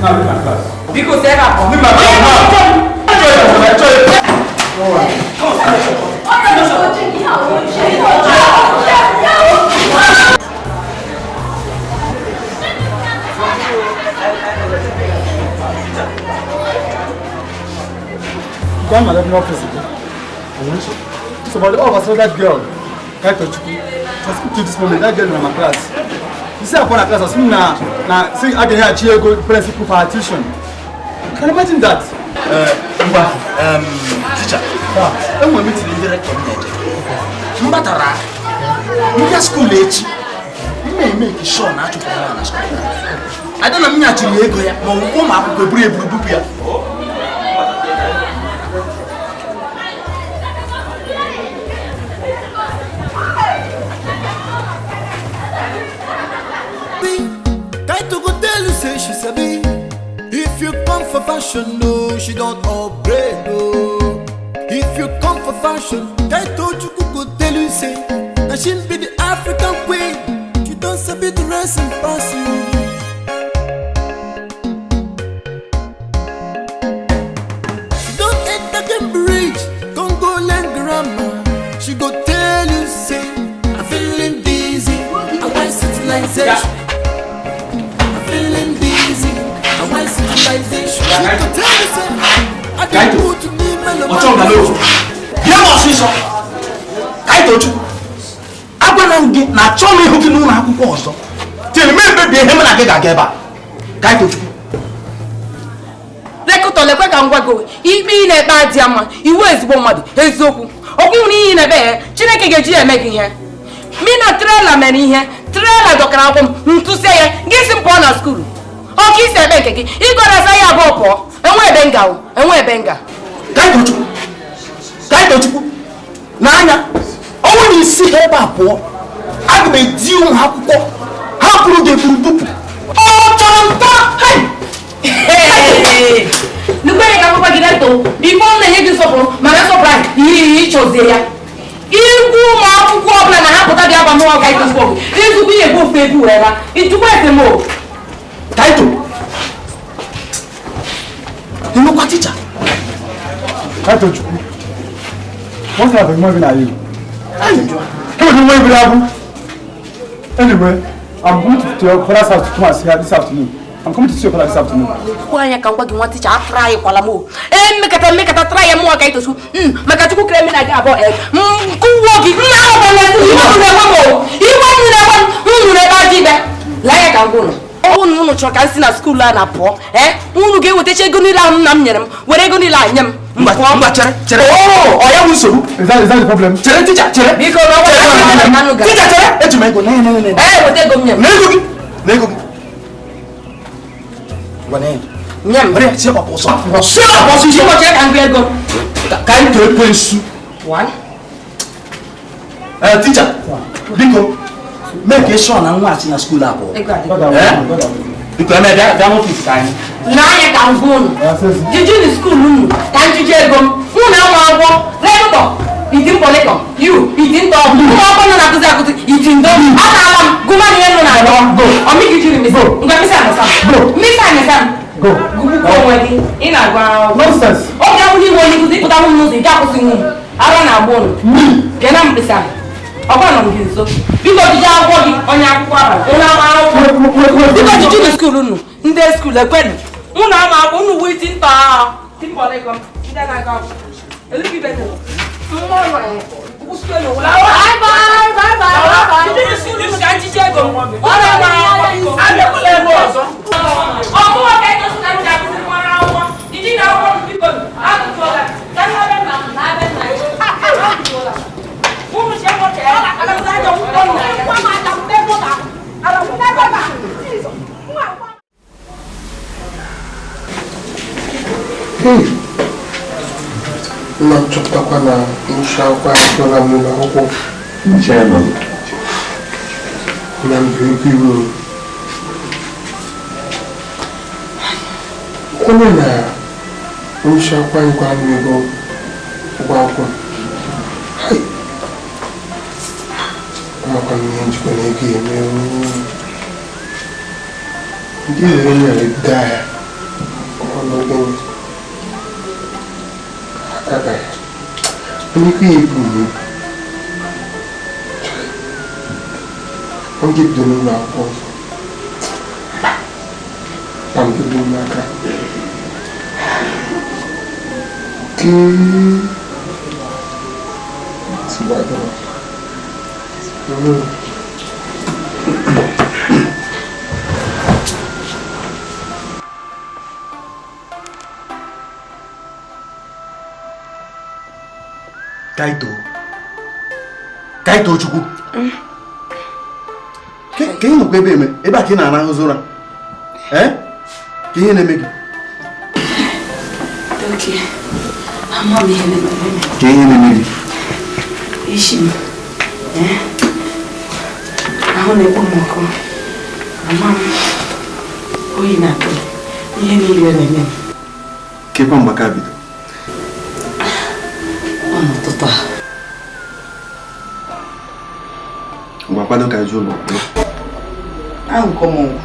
Now look at class. Because they have. Look at my class. Come on, let me know physically. So, but all of us know that girl, Kaitochuku, has put to this moment, that girl in my class. You see, upon a class, as soon as I can hear she go principal for her tuition. You can imagine that. Teacher, I'm going to meet the director. Mbatara, you just school age. You may make sure not to come on school. I don't know me actually go here, but we come up with a brave group here. Try to go tell you, say she sabi. If you come for fashion, no, she don't upgrade, no. If you come for fashion, I told you could tell you say, that she be the African queen. You don't sabi the rest and pass you. She don't enter Cambridge, Congo learn grammar. She go tell you say, I'm feeling dizzy, I want civilization. I'm feeling dizzy, I want civilization. She go tell you say, I don't go to me, man. Kaitochu, agwana ngi na achọ m ihu gị n'ụlọ akwụkwọ ọzọ. Tiri m ekpebi ihe m na gị ga-aga ebe a. Kaitochu. Lekọta lekwe ka ngwa gị ikpe ị na-ekpe adị ama iwu ezigbo mmadụ eziokwu. Okwu nwere ihe na-ebe ya Chineke ga-eji eme gị ihe. Mi na trela mere ihe trela dọkara akwụ m ntụsie ya gị si m pụọ na skuulu. Ọka isi ebe nke gị ịgọrọza ya abụọ pụọ enwe ebe nga enwe ebe nga. Kaitochukwu n'anya ọnwụ na isi ha ebe a pụọ aga m edi ụmụ akwụkwọ ha pụrụ ga-eburu bupụ ọ chọrọ nta Nukwere ka akwụkwọ gị na-eto bifo m na-enye gị nsọpụrụ mana nsọpụrụ anyị ihe ịchọzie ya ikwu ụmụ akwụkwọ ọbụla na ha pụta dị aba n'ụwa ga ịtụkwu oge ịzụkwu ihe bụ ofe ebu ebe ịtụkwa esemo Kaito ịnụkwa ticha Kaitochukwu, what kind of a movie are you? Come on, wait, anyway, I'm going to your father's house to come and see her this afternoon. I'm coming to see your father this afternoon. Why you can't want to try for mo? Make a try a more Kaito. Makatuku criminal about it. Go walking now. You want unu chọka nsi na skuulu a na-apụọ unu ga-eweta ego niile ahụ nna m nyere m were ego niile anya m mgba chere ọ ya bụ nsogbu Is that the problem? chere ticha chere biko na ọgwa ticha chere eji m ego weta ego m nye m na ego gị gwane nye m bere si ọpụ ọsọ isi ụbọchị ka m gwa ego ka anyị too ekwe nsu ticha biko mee ka ịshọ na nwa achị na skuulu abụọ biko eme bịa n'ọfịs ka anyị n'anya ka m gwa unu jiji na skuulu unu ka m jiji ego m unu ama akwụkwọ lekụtọ iti mpọlịkọ yu iti ntọ ụmụ akwụkwọ nọ na-akụzi akụzi iti ndo ataala m gụma na ihe nọ na-agọ ọmịgị jiri misi ngwa misi anyasa m gụgbukọ onwe gị ị na-agwa akwụkwọ oge akwụkwọ iwe onye nkụzi ịpụta nwunye ụzọ ike akwụsị nwunye ara na-agba unu bịa na mkpịsị ahụ ọkwa nọ gị nso biko jiji akwụkwọ gị onye akwụkwọ abalị onye ama akwụkwọ biko jiji na skuulu unu ndị skuulu ekwenụ unu ama akwụkwọ unu wu iti ntọ ahụ tipọlịkọ ndị na-aga akwụkwọ elubibe na nchọpụtakwa na ncha akwa akpọla m n'ụlọ akwụkwọ na mbirikwa iwu kwanye na ncha akwa nkwa m ego ụgbọ akwụkwọ amakwa ihe njikwa na ego eme ndị were nyere daa ya ọnụgịnị Oníkú ìbù mi, wọ́n gé dùnú náà pọ̀ pàm tó dùn náà ká. Kí ti wà dọ̀rọ̀. Kaitochukwu ka ị nọkwa ebe a ka ị na-arahụzi ụra ka ihe na-eme gị ka ihe na-eme gị isi m ahụ na-ekpo m ọkụ ama m oyi na-atụ ihe niile na-eme m Kepa mbakabido. Tota. Mbapado kajulo. Como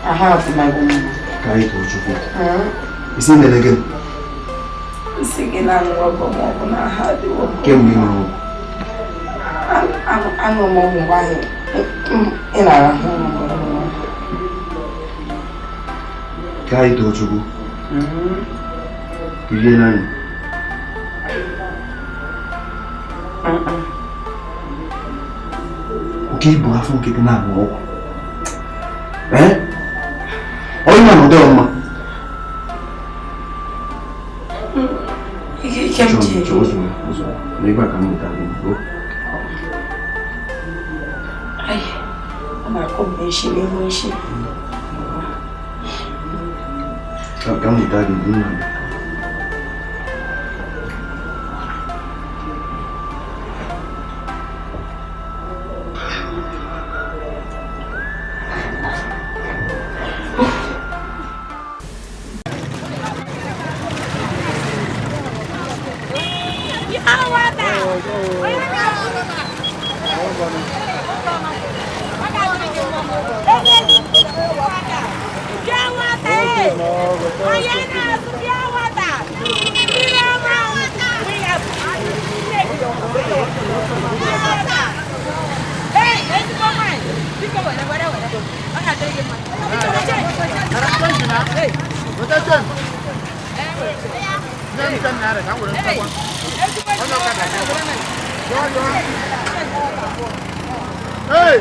I have my woman. Kai to chuku. Isi nelege. Isi gina ngwa na ha di wo. Kemni no. Ano mo ngwa he. Ina ra ho. Kai to chuku. Kije nani? Okay, buafu ke na wo. Oina no doma. Ikemje. Chozo. Niba kama mtani. Ai. Ana kombeshi ni mwishi. Kama mtani dina. Hey!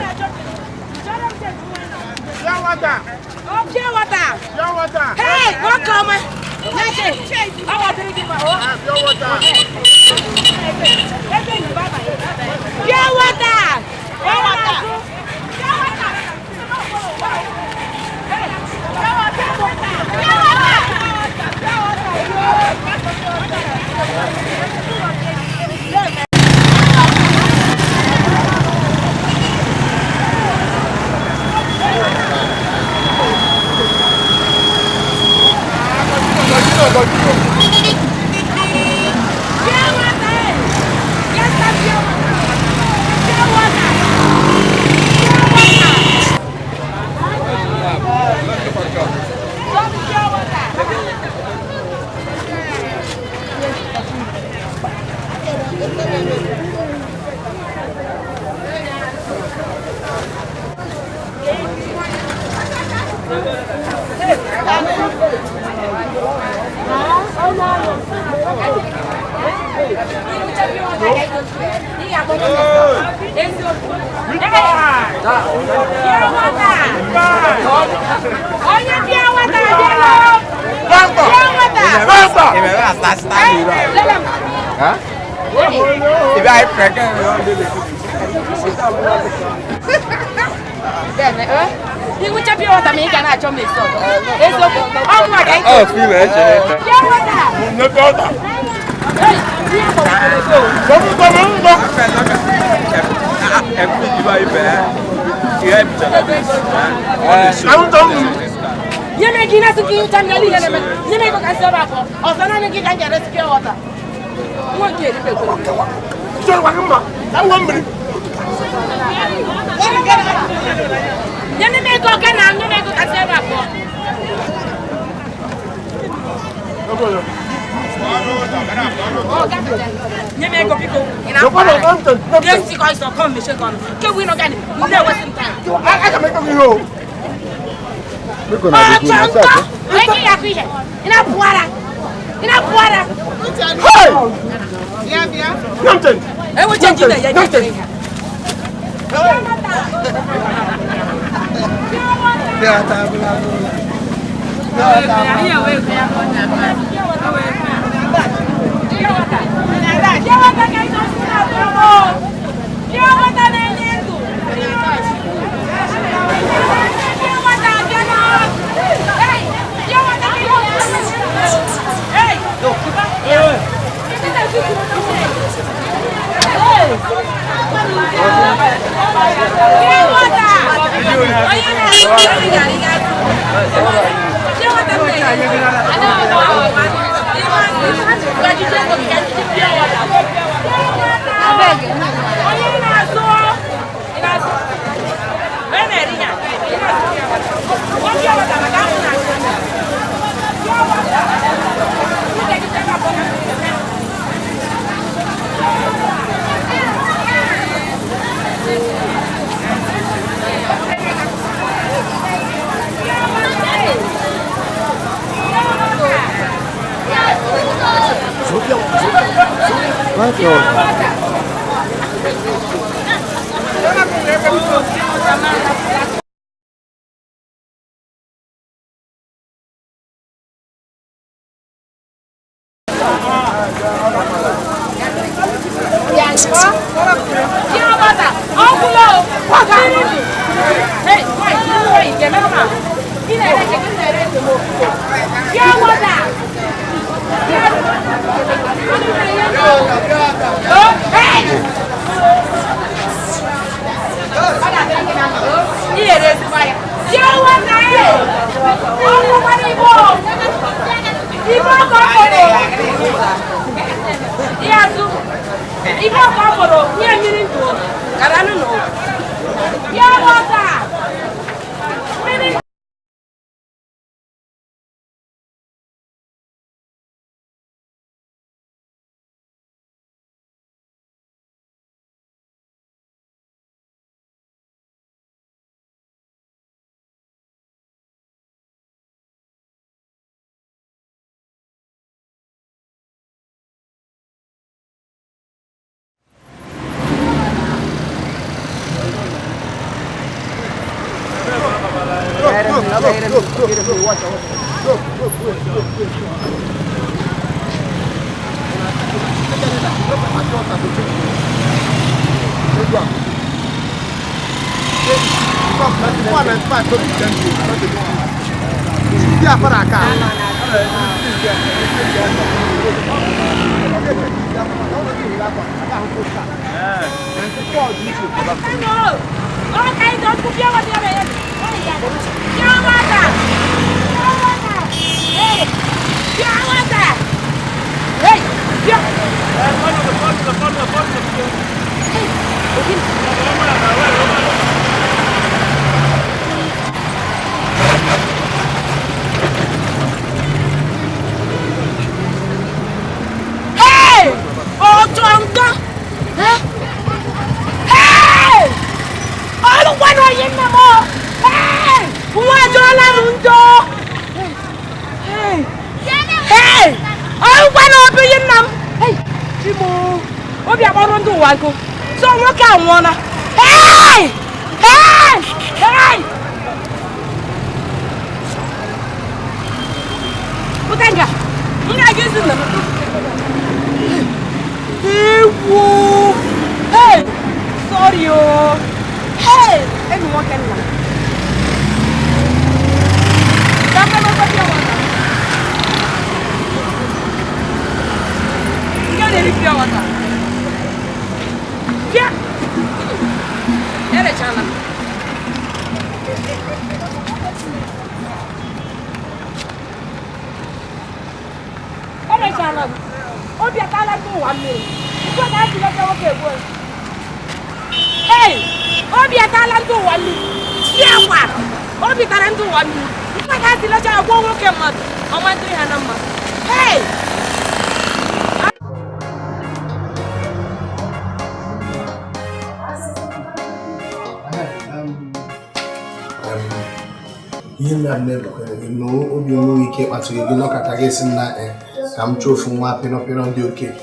I'm choosing one pin up on the okay.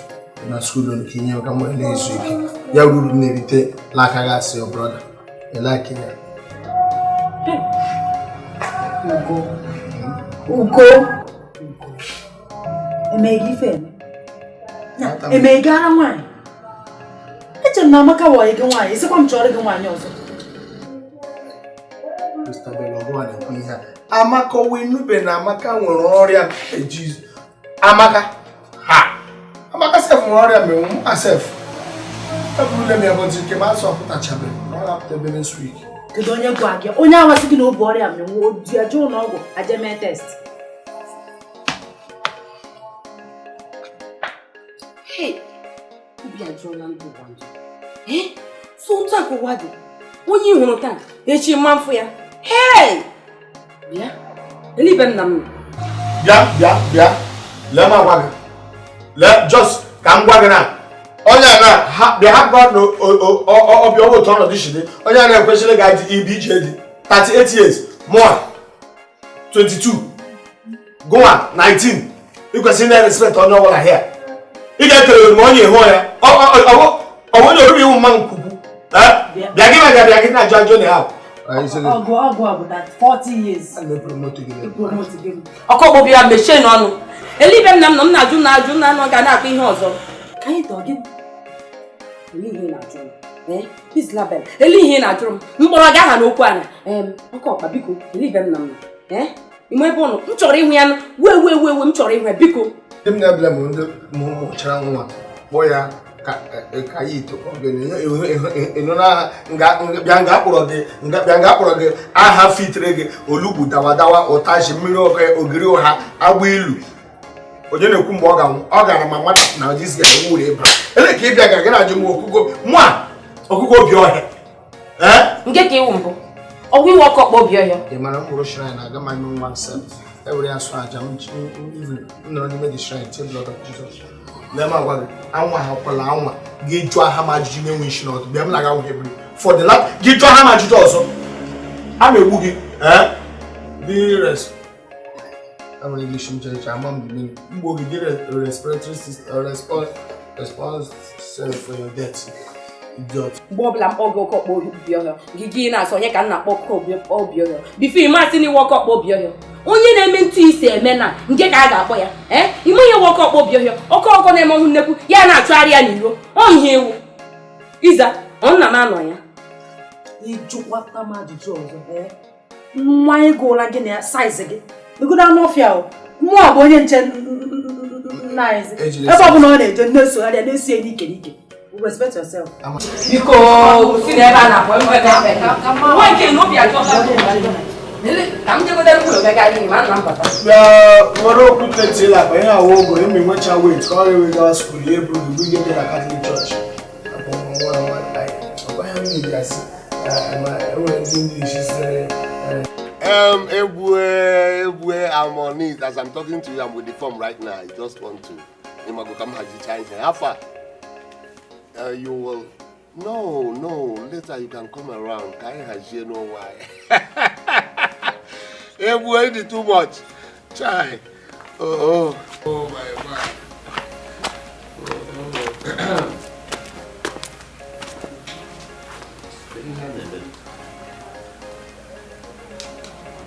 Na school on Kenya, come on, lazy. Ya would never like I got your brother. You like it. Ugo. Emegi Emega one. It's a Namaka way go on. It's a control go on yours. Mr. Belogo and here. Amaka win Ben Amaka will order a Jesus. Amaka. Ha. Amaka self warrior me myself. Let me about to come out so put a chapel. All up the business week. Kedonya Guagia. Onya was taking no body of me. Would you do no? I just made test. ajụọla ndụ ụwa ndụ. So otu a ka ụwa dị. Onye ị hụrụ taa echi mma mfụ ya. Hey! Bịa. Elibe nna m. Bịa. Lee m agwa gị. Lee just ka m gwa gị na onye a bịa hapụ na ọbịa ọgwụ otu ọnọdụ shide onye a na-ekwesịrị ga-adị ibi ije dị 38 years mụa 22 gụnwa 19 ikwesịrị na-respect onye ọbụla hịa ị ga-ekele ma onye hụ ya onye orubi iwu mma nkwukwu bịa gị na-ajụ ajụ na ya ọgụ that 40 years ọkụ ọgbọbụ ya mechie n'ọnụ elibe nna m nọ m na-ajụ na anụ ga na-akpa ihe ọzọ ka anyị tọọ gị ihe na-ajụ m Islabel ele ihe na-ajụrụ m mkpọrọ gị aha n'okwu ana ọkụ ọkpa biko elibe nna m nọ ime ebe ụnụ m chọrọ ịhụ ya wee m chọrọ ịhụ ya biko ndị m na-ebele m ndị mụchara nwa kpọọ ya ka ya ito bịa nga akpọrọ gị aha fitere gị olugbu dawadawa ụtaji mmiri ogiri ụha agba ilu onye na-ekwu mgbe ọ gara ma mmadụ na jizi ya wuru ebe ele ka ị bịa ga gị na-ajụ m ọkụkọ obi ọhịa nke ka ịwụ mbụ ọgwụ iwe ọkụ ọkpọ obi ọhịa ị mara mkpụrụ shrine na-aga ma ime nwa nsọ ewere ya sụ aja m nọrọ n'ime dị shrine tie blood of Jesus lee m agwa gị anwa ha kwala anwa gị jụọ aha m ajụjụ na-enwe isi n'ọdụ bịa m na-aga nwụhe biri for the last gị jụọ aha m ajụjụ ọzọ a na-egbu gị dị enwere English m chere ama m dị mgbe oge gị respiratory system response for your death idiot. Mgbe ọbụla mkpọ gị oke ọkpọ obi ọhịa gị na-asọ onye ka m na-akpọ oke obi ọhịa bifo ịmasị n'iwe oke ọkpọ obi ọhịa onye na-eme ntụ isi eme na nke ka a ga-akpọ ya ime ihe nwoke ọkpọ obi ọhịa ọkọ na-eme ọhụ nnekwu ya na-achụgharị ya n'iro ọ ihe ewu Iza nna m anọ ya ịjụkwata m ajụjụ ọzọ nwa ego ụla gị na saiz gị megodo anụ ọfịa mmụọ bụ onye nche nna eze ebe ọ bụla ọ na-eje na-esogharịa na-esi enye ike n'ike respect yourself. Biko si na ebe a na-akpọ nwa nke n'obi ajọta ka m jego dere kwuru gaga anyị ma nna m bata nwere okwu tetila akpa ihe awa ogo eme nwecha wet ka ọ rewe gawa skul ya eburu gị bụge dị na Catholic Church Ebue, I'm on it. As I'm talking to you, I'm with the form right now. I just want to come how far? You will no, later you can come around. Kai has you know why. Ebue did too much. Chai. Oh my.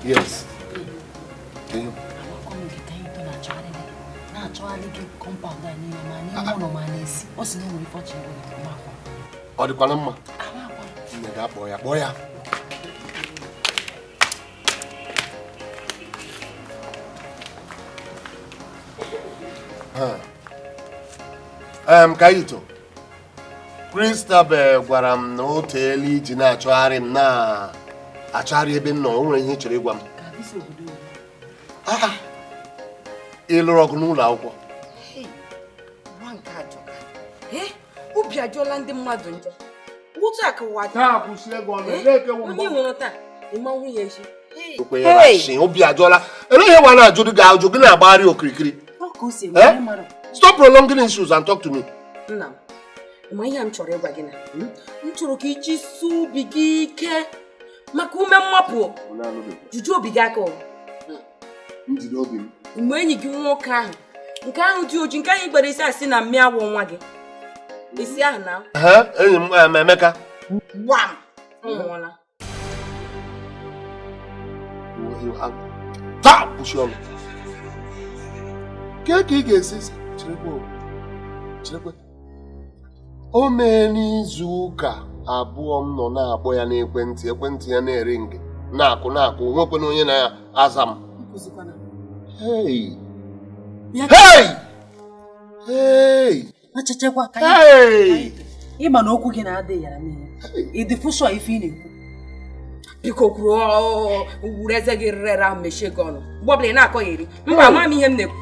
Yes. Ọ dịkwana mma. Nne ga-akpọ ya. Kaito. Christabel gwara m na o teela iji na-achọgharị m na-achọgharị ebe m nọ, o nwere ihe chere ịgwa m. Ị lụrụ ọgụ n'ụlọ akwụkwọ? Obi ajụọla ndị mmadụ njọ. Otu aka ụwa dị. Onye nwụrụ taa, ịma nwunye echi. Obi ajụọla. Ele ihe nwa na-ajụ gị ajụ gị na-agbagharị okirikiri. Stop prolonging issues and talk to me. Nna m, ma ihe m chọrọ ịgwa gị na m chọrọ ka iji su obi gị ike maka ume mmapụ. Juju obi gị aka mgbe enyi gị nwoke ahụ nke ahụ dị oji nke anyị gbere isi asị na mmịa awụ nwa gị isi ahụ na enyi m Emeka gbam nwụọla taa kwụsị ọrụ ka ị ga-esi chirekwe o mee n'izu ụka abụọ m nọ na-akpọ ya n'ekwentị ya na-ere nge na-akụ nwekwana onye na-aza m. Hey! Ịma na okwu gị na-adịghị ya n'ihe ịdị fụsọ ife ị na-ekwu biko kwuru wuru eze gị rere ahụ mechie gị ọnụ mgbe ọbụla ị na-akọ ya eri mba ama m ihe m na-ekwu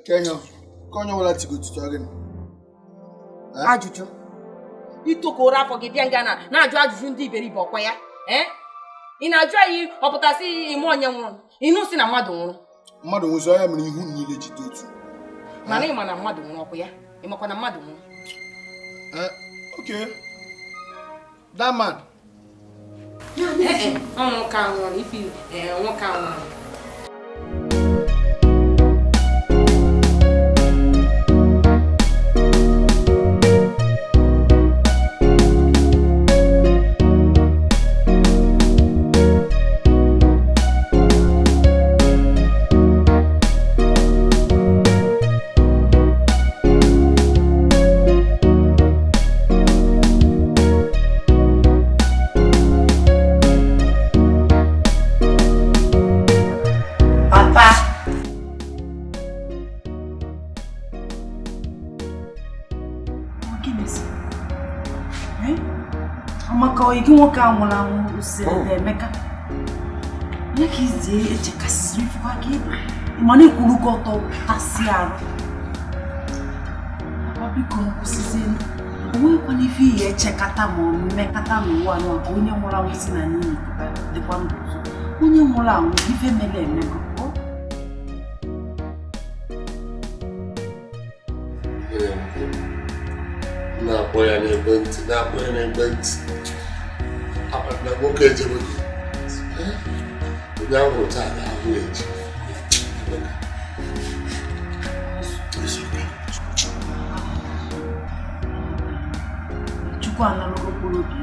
Kenya ka onye nwere tigo tutu gị Ajụjụ. Itokoro afọ gị bịa nga na-ajụ ajụjụ ndị iberibe ọkwa ya. Ị na-ajụ anyị ọpụtasị ime onye nwụrụ. Ịnụ si na mmadụ nwụrụ. Mmadụ nwụzọ ya mere ihu niile jide otu. Mana ịma na mmadụ nwụrụ ọkwa ya. Ịmakwa na mmadụ nwụrụ. Okay. That man. Nwoke ahụ nwụrụ ifi nwoke ahụ nwụrụ. Gị nwoke ahụ nwụrụ anwụ osiri Emeka ya ka izie echekasịrị ifụkwa ka ịma na-ekwuru gị ọtọ tasị arụ biko nkwụsịzi onwekwana ife ihe echekata ma mmekata n'ụwa anụ ka onye nwụrụ anwụ si na n'ihi dịkwa ndụ onye nwụrụ anwụ ife mere emego na-akpọ ya n'ekwentị na nwoke ejebego onye ahụ taa ga-ahụ eji Chukwu analụgo mkpụrụ obi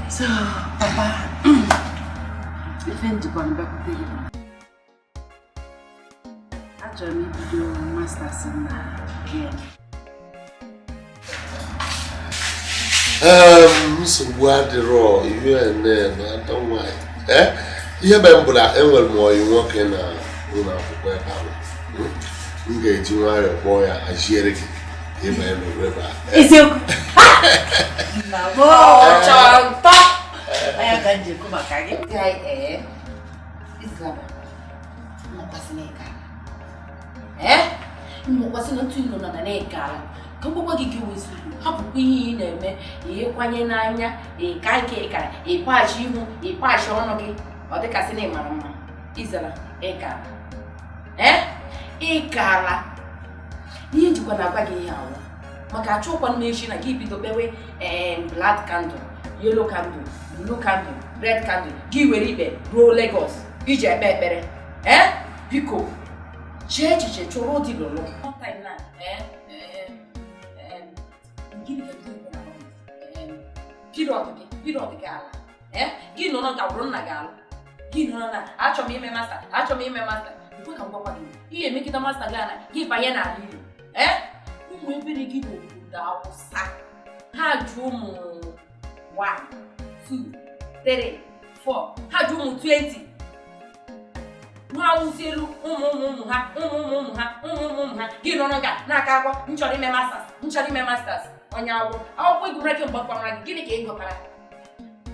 so papa ife njikwa mbịakwute gị achọrọ m ibido masters na nsogbu adịrọ ihe na-atọ nwanyị ihe mere m bụ na enwere m ọyị nwoke na ụlọ akwụkwọ ebe ahụ m ga-eji nwayọọ kpọọ ya haziere gị ka ịba ya n'obodo ebe a eziokwu Chọntọ! Onye ka njikọ maka gị mmekwasị na ntụ ilo nọ na na-eke ala ka mgbakwa gị wezuru hapụkwa ihe ị na-eme ịkwanye n'anya ịka ike ịkara ịkpachi ihu ịkpachi ọnụ gị ọ dịkasị na ịmara mma izara ịkara ịkara ihe njikwa na-agwa gị ihe awụ maka achọkwa n'echi na gị bido kpewe black candle yellow candle blue candle red candle gị were ikpe ruo Lagos iji ekpe ekpere biko chee echiche chụrụ dị lụlụ period gị ala gị nọ na bụrụ nna gị alụ gị nọ na achọ m ime masta ekwe ka ngwakwa gị ihe emegide masta gị ana gị banye n'ala Igbo ụmụ ebere gị n'obodo Awụsa ha jụ ụmụ 1 2 3 4 ha jụ ụmụ 20 ha wụzi elu ụmụ ha gị nọrọ ga n'aka akwọ nchọrọ ime masters onye agwụ akwụkwọ igureke mgbakwara gị gịnị ka ị gụtara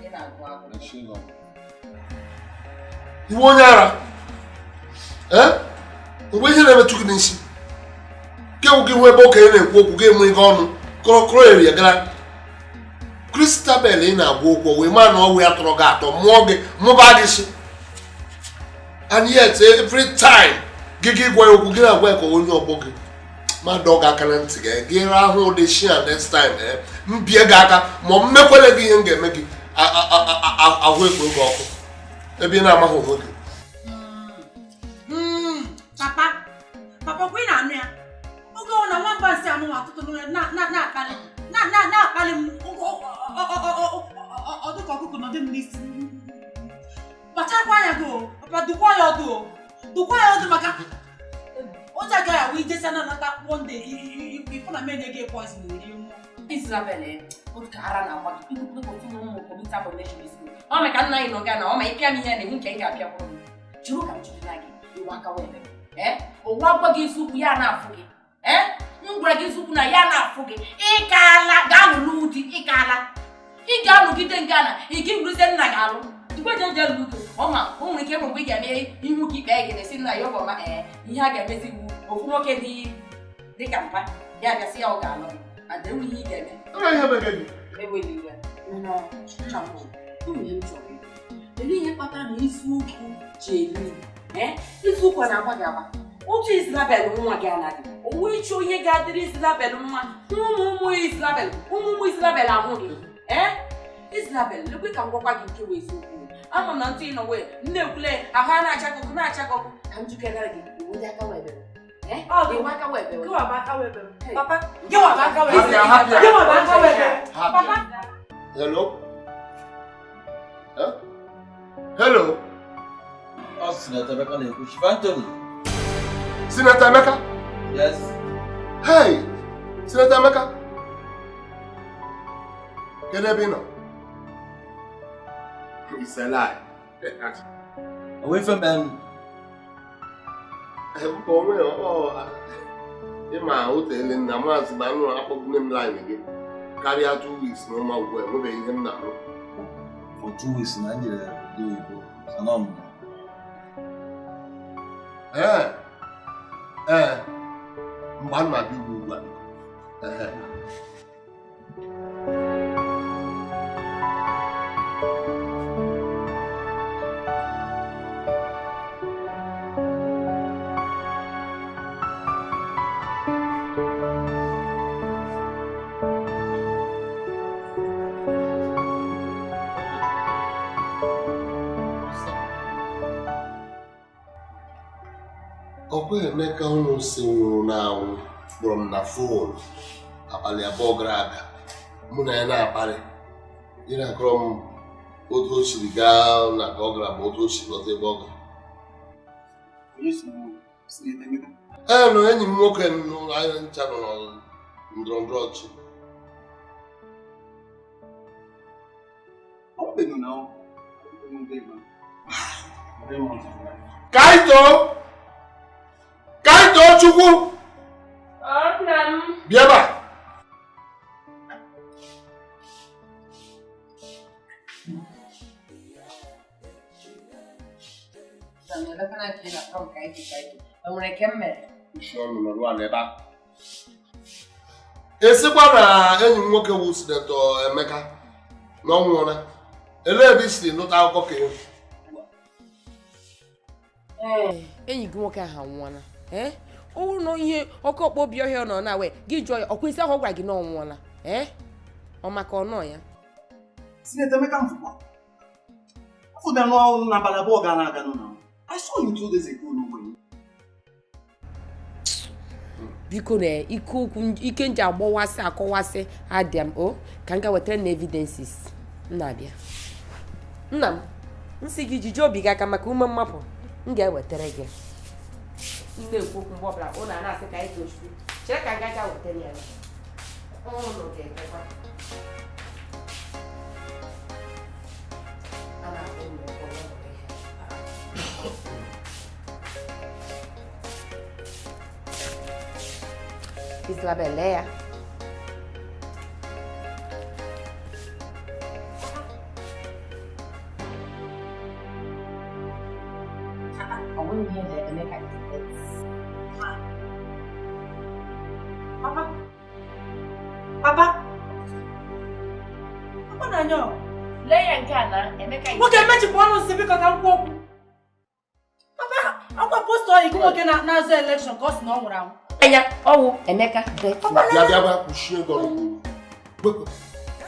ị na-agụ agwụ iwe onye ara mgbe ihe na-emetụ gị n'isi kewụ gị nwe ebe okenye na-ekwu okwu ga-enwe ihe ọnụ kọrọkọrọ eri ya gara Kristabel ị na-agwa okwu wee maa na ọgwụ ya tọrọ gị atọ mụọ gị mụba gị si and yet every time gị gwa ya okwu gị na-agwa ya ka onye ọgbọ gị ma dọọ gị aka na ntị gị gị rahụ ụdị shia next time mbie gị aka ma ọ mmekwele gị ihe m ga-eme gị ahụ ekpo oge ọkụ ebe ị na-amaghị onwe gị papa kwa ị na-anụ ya oge ọ na nwamba nsị anụ atụtụ na-akpali m ọdụka ọkụkọ nọdụ m n'isi kpachakwa anya gị papa dukwa ya ọdụ maka ụjọ agaghị awụ ijesi na nata one day ifụ na menye gị poison eri nwa Isabel ka ara na-agba gị ikwukwe ụmụ kọmiti abomination isi ọ mee ka nna anyị nọ gaa na ọ ma ịpịa m ihe na-ewu nke m ga-apịa kwụrụ m jụrụ ka m jụrụ na gị iwe aka wee ụwa gwa gị isi ukwu ya na-afụ gị m gwara gị isi ukwu na ya na-afụ gị ịkaala gaa lụrụ ụdị ịkaala ị ga-alụgide nke a na ike bụrụzie nna gị alụ mgbe je ludo ọma o nwere ike mgbe ị ga-eme ihu ka ikpe gị na-esi nna ya ọbọma ihe a ga-emezi iwu ofu nwoke dị ka mpa ya bịasị ya ọ ga-alụ gị ada enwe ihe ị ga-eme eweli iwe ele ihe kpatara na isi ukwu ji elu isi ukwu na-agba gị agba otu Isabel nwa gị anaghị onwe iche onye ga-adịrị Isabel mma ụmụ Isabel ahụ gị Isabel lekwe ka m gwakwa gị nke wee eziokwu ama na ntị nọ wee nne ekwule ahụ a na-acha gọgụ ka m jikere gị iwu ndị aka wee bere Hello? Hello? Senator Emeka na-ekwu Chief Anthony. Senator Emeka? Yes. Hey! Senator Emeka? Kedu ebe ị nọ? It's a lie. Away from them. Ịma hotelu nna maazị na anụ akpọgbune m line gị karịa 2 weeks na ụma ugbu a enwebeghị ihe m na-anụ. For 2 weeks na njere dị Igbo sanọ m. Mgbe a na-abịa ugbu a. Ọkwa Emeka ụnụ si nwụrụ n'anwụ kpọrọ m na fon abalị abụọ gara aga mụ na ya na-akparị ị na-akọrọ m otu o siri gaa na ka ọ gara ma otu o siri lọta ebe ọ gara. Nụ enyi m nwoke anyị ncha nọ na ndọrọndọrọ ọchị. Kaito Chukwu! Bịa ebe a! Esikwa na enyi m nwoke wu Senator Emeka na ọ nwụọla. Elee ebe i siri nụta akụkọ ka ewu? Enyi gị nwoke ahụ anwụọla. Ọ bụrụ na ihe ọkụ ọkpọ obi ọhịa nọ na wee gị jụọ ya ọkwa isi ahụ ọ gwara gị na ọ nwụọla ọ maka ọnọ ya. Senator Emeka mfụkwa. Afọ bịa n'ọrụ n'abalị abụọ gara aga n'ụlọ. I saw you 2 days ago n'ogbenye. Biko na ike okwu ike nji agbawasị akọwasị adịa m ka m ga wetara na evidences na-abịa. Nna m nsị gị jiji obi gị aka maka ume mmapụ m ga-ewetara gị. Nne ekwu okwu mgbe ọbụla ọ na-asị ka anyị tochukwu chere ka gaga wetara ya ụlọ ga-ekekwa Isabel ya Papa nanyo. Leya nke a na Emeka. Nwoke mechipụ ọnụ si biko ka m kwuo okwu. Papa, akwa post oyi nwoke na-azụ election ka ọ sị na ọ nwụrụ anwụ. Anya ọwụ Emeka bịa kwụchie ego ọrụ.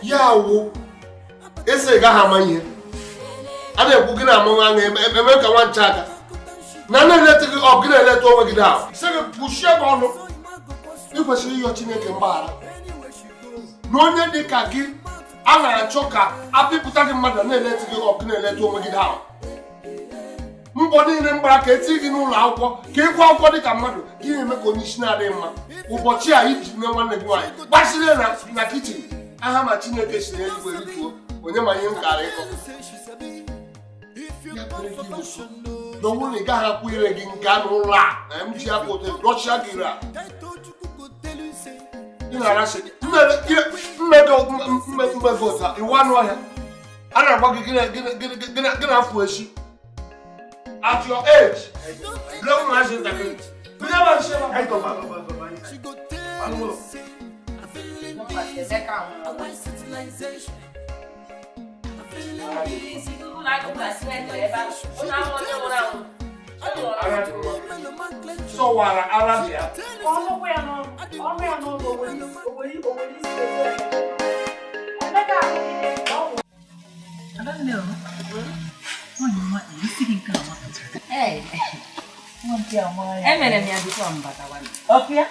Ya wụ ese gaghị ama ihe. A na-ekwu gị na-amụ anya eme ka nwa ncha aka. Na na-eleta gị ọ gị na-eleta onwe gị ahụ. Sị gị kwụchie ego ọnụ. Ị kwesịrị ịyọ Chineke mgbaghara. Na onye dị ka gị a na-achọ ka apịpụta gị mmadụ na-eleta gị ọ gị na-eleta onwe gị ahụ. Mbọ niile mgbara ka eti gị n'ụlọ akwụkwọ ka ịgụ akwụkwọ dị ka mmadụ gị na-eme ka onye isi na-adịghị mma. Ụbọchị a iji nne nwanne gị nwaanyị gbachiri na kichin aha ma Chineke si n'eluigwe rituo onye ma ihe m gara ịkọ. Na ọ bụrụ na ị gaghị akwụ ire gị nke a n'ụlọ a na m ji akwa otu rọchia gị ire a mmego ụta iwu anụ ọhịa a na-agba gị gị na-afụ echi at your age lee ụmụazị ntakịrị sọwara ara bịa emere m ya bifo mbatawa ọfịa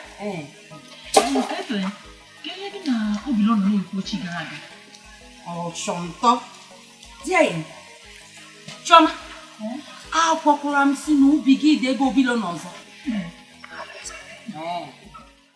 ọchọntọ die Chioma akwakwara m si n'ubi gị dị ebe obilo n'ọzọ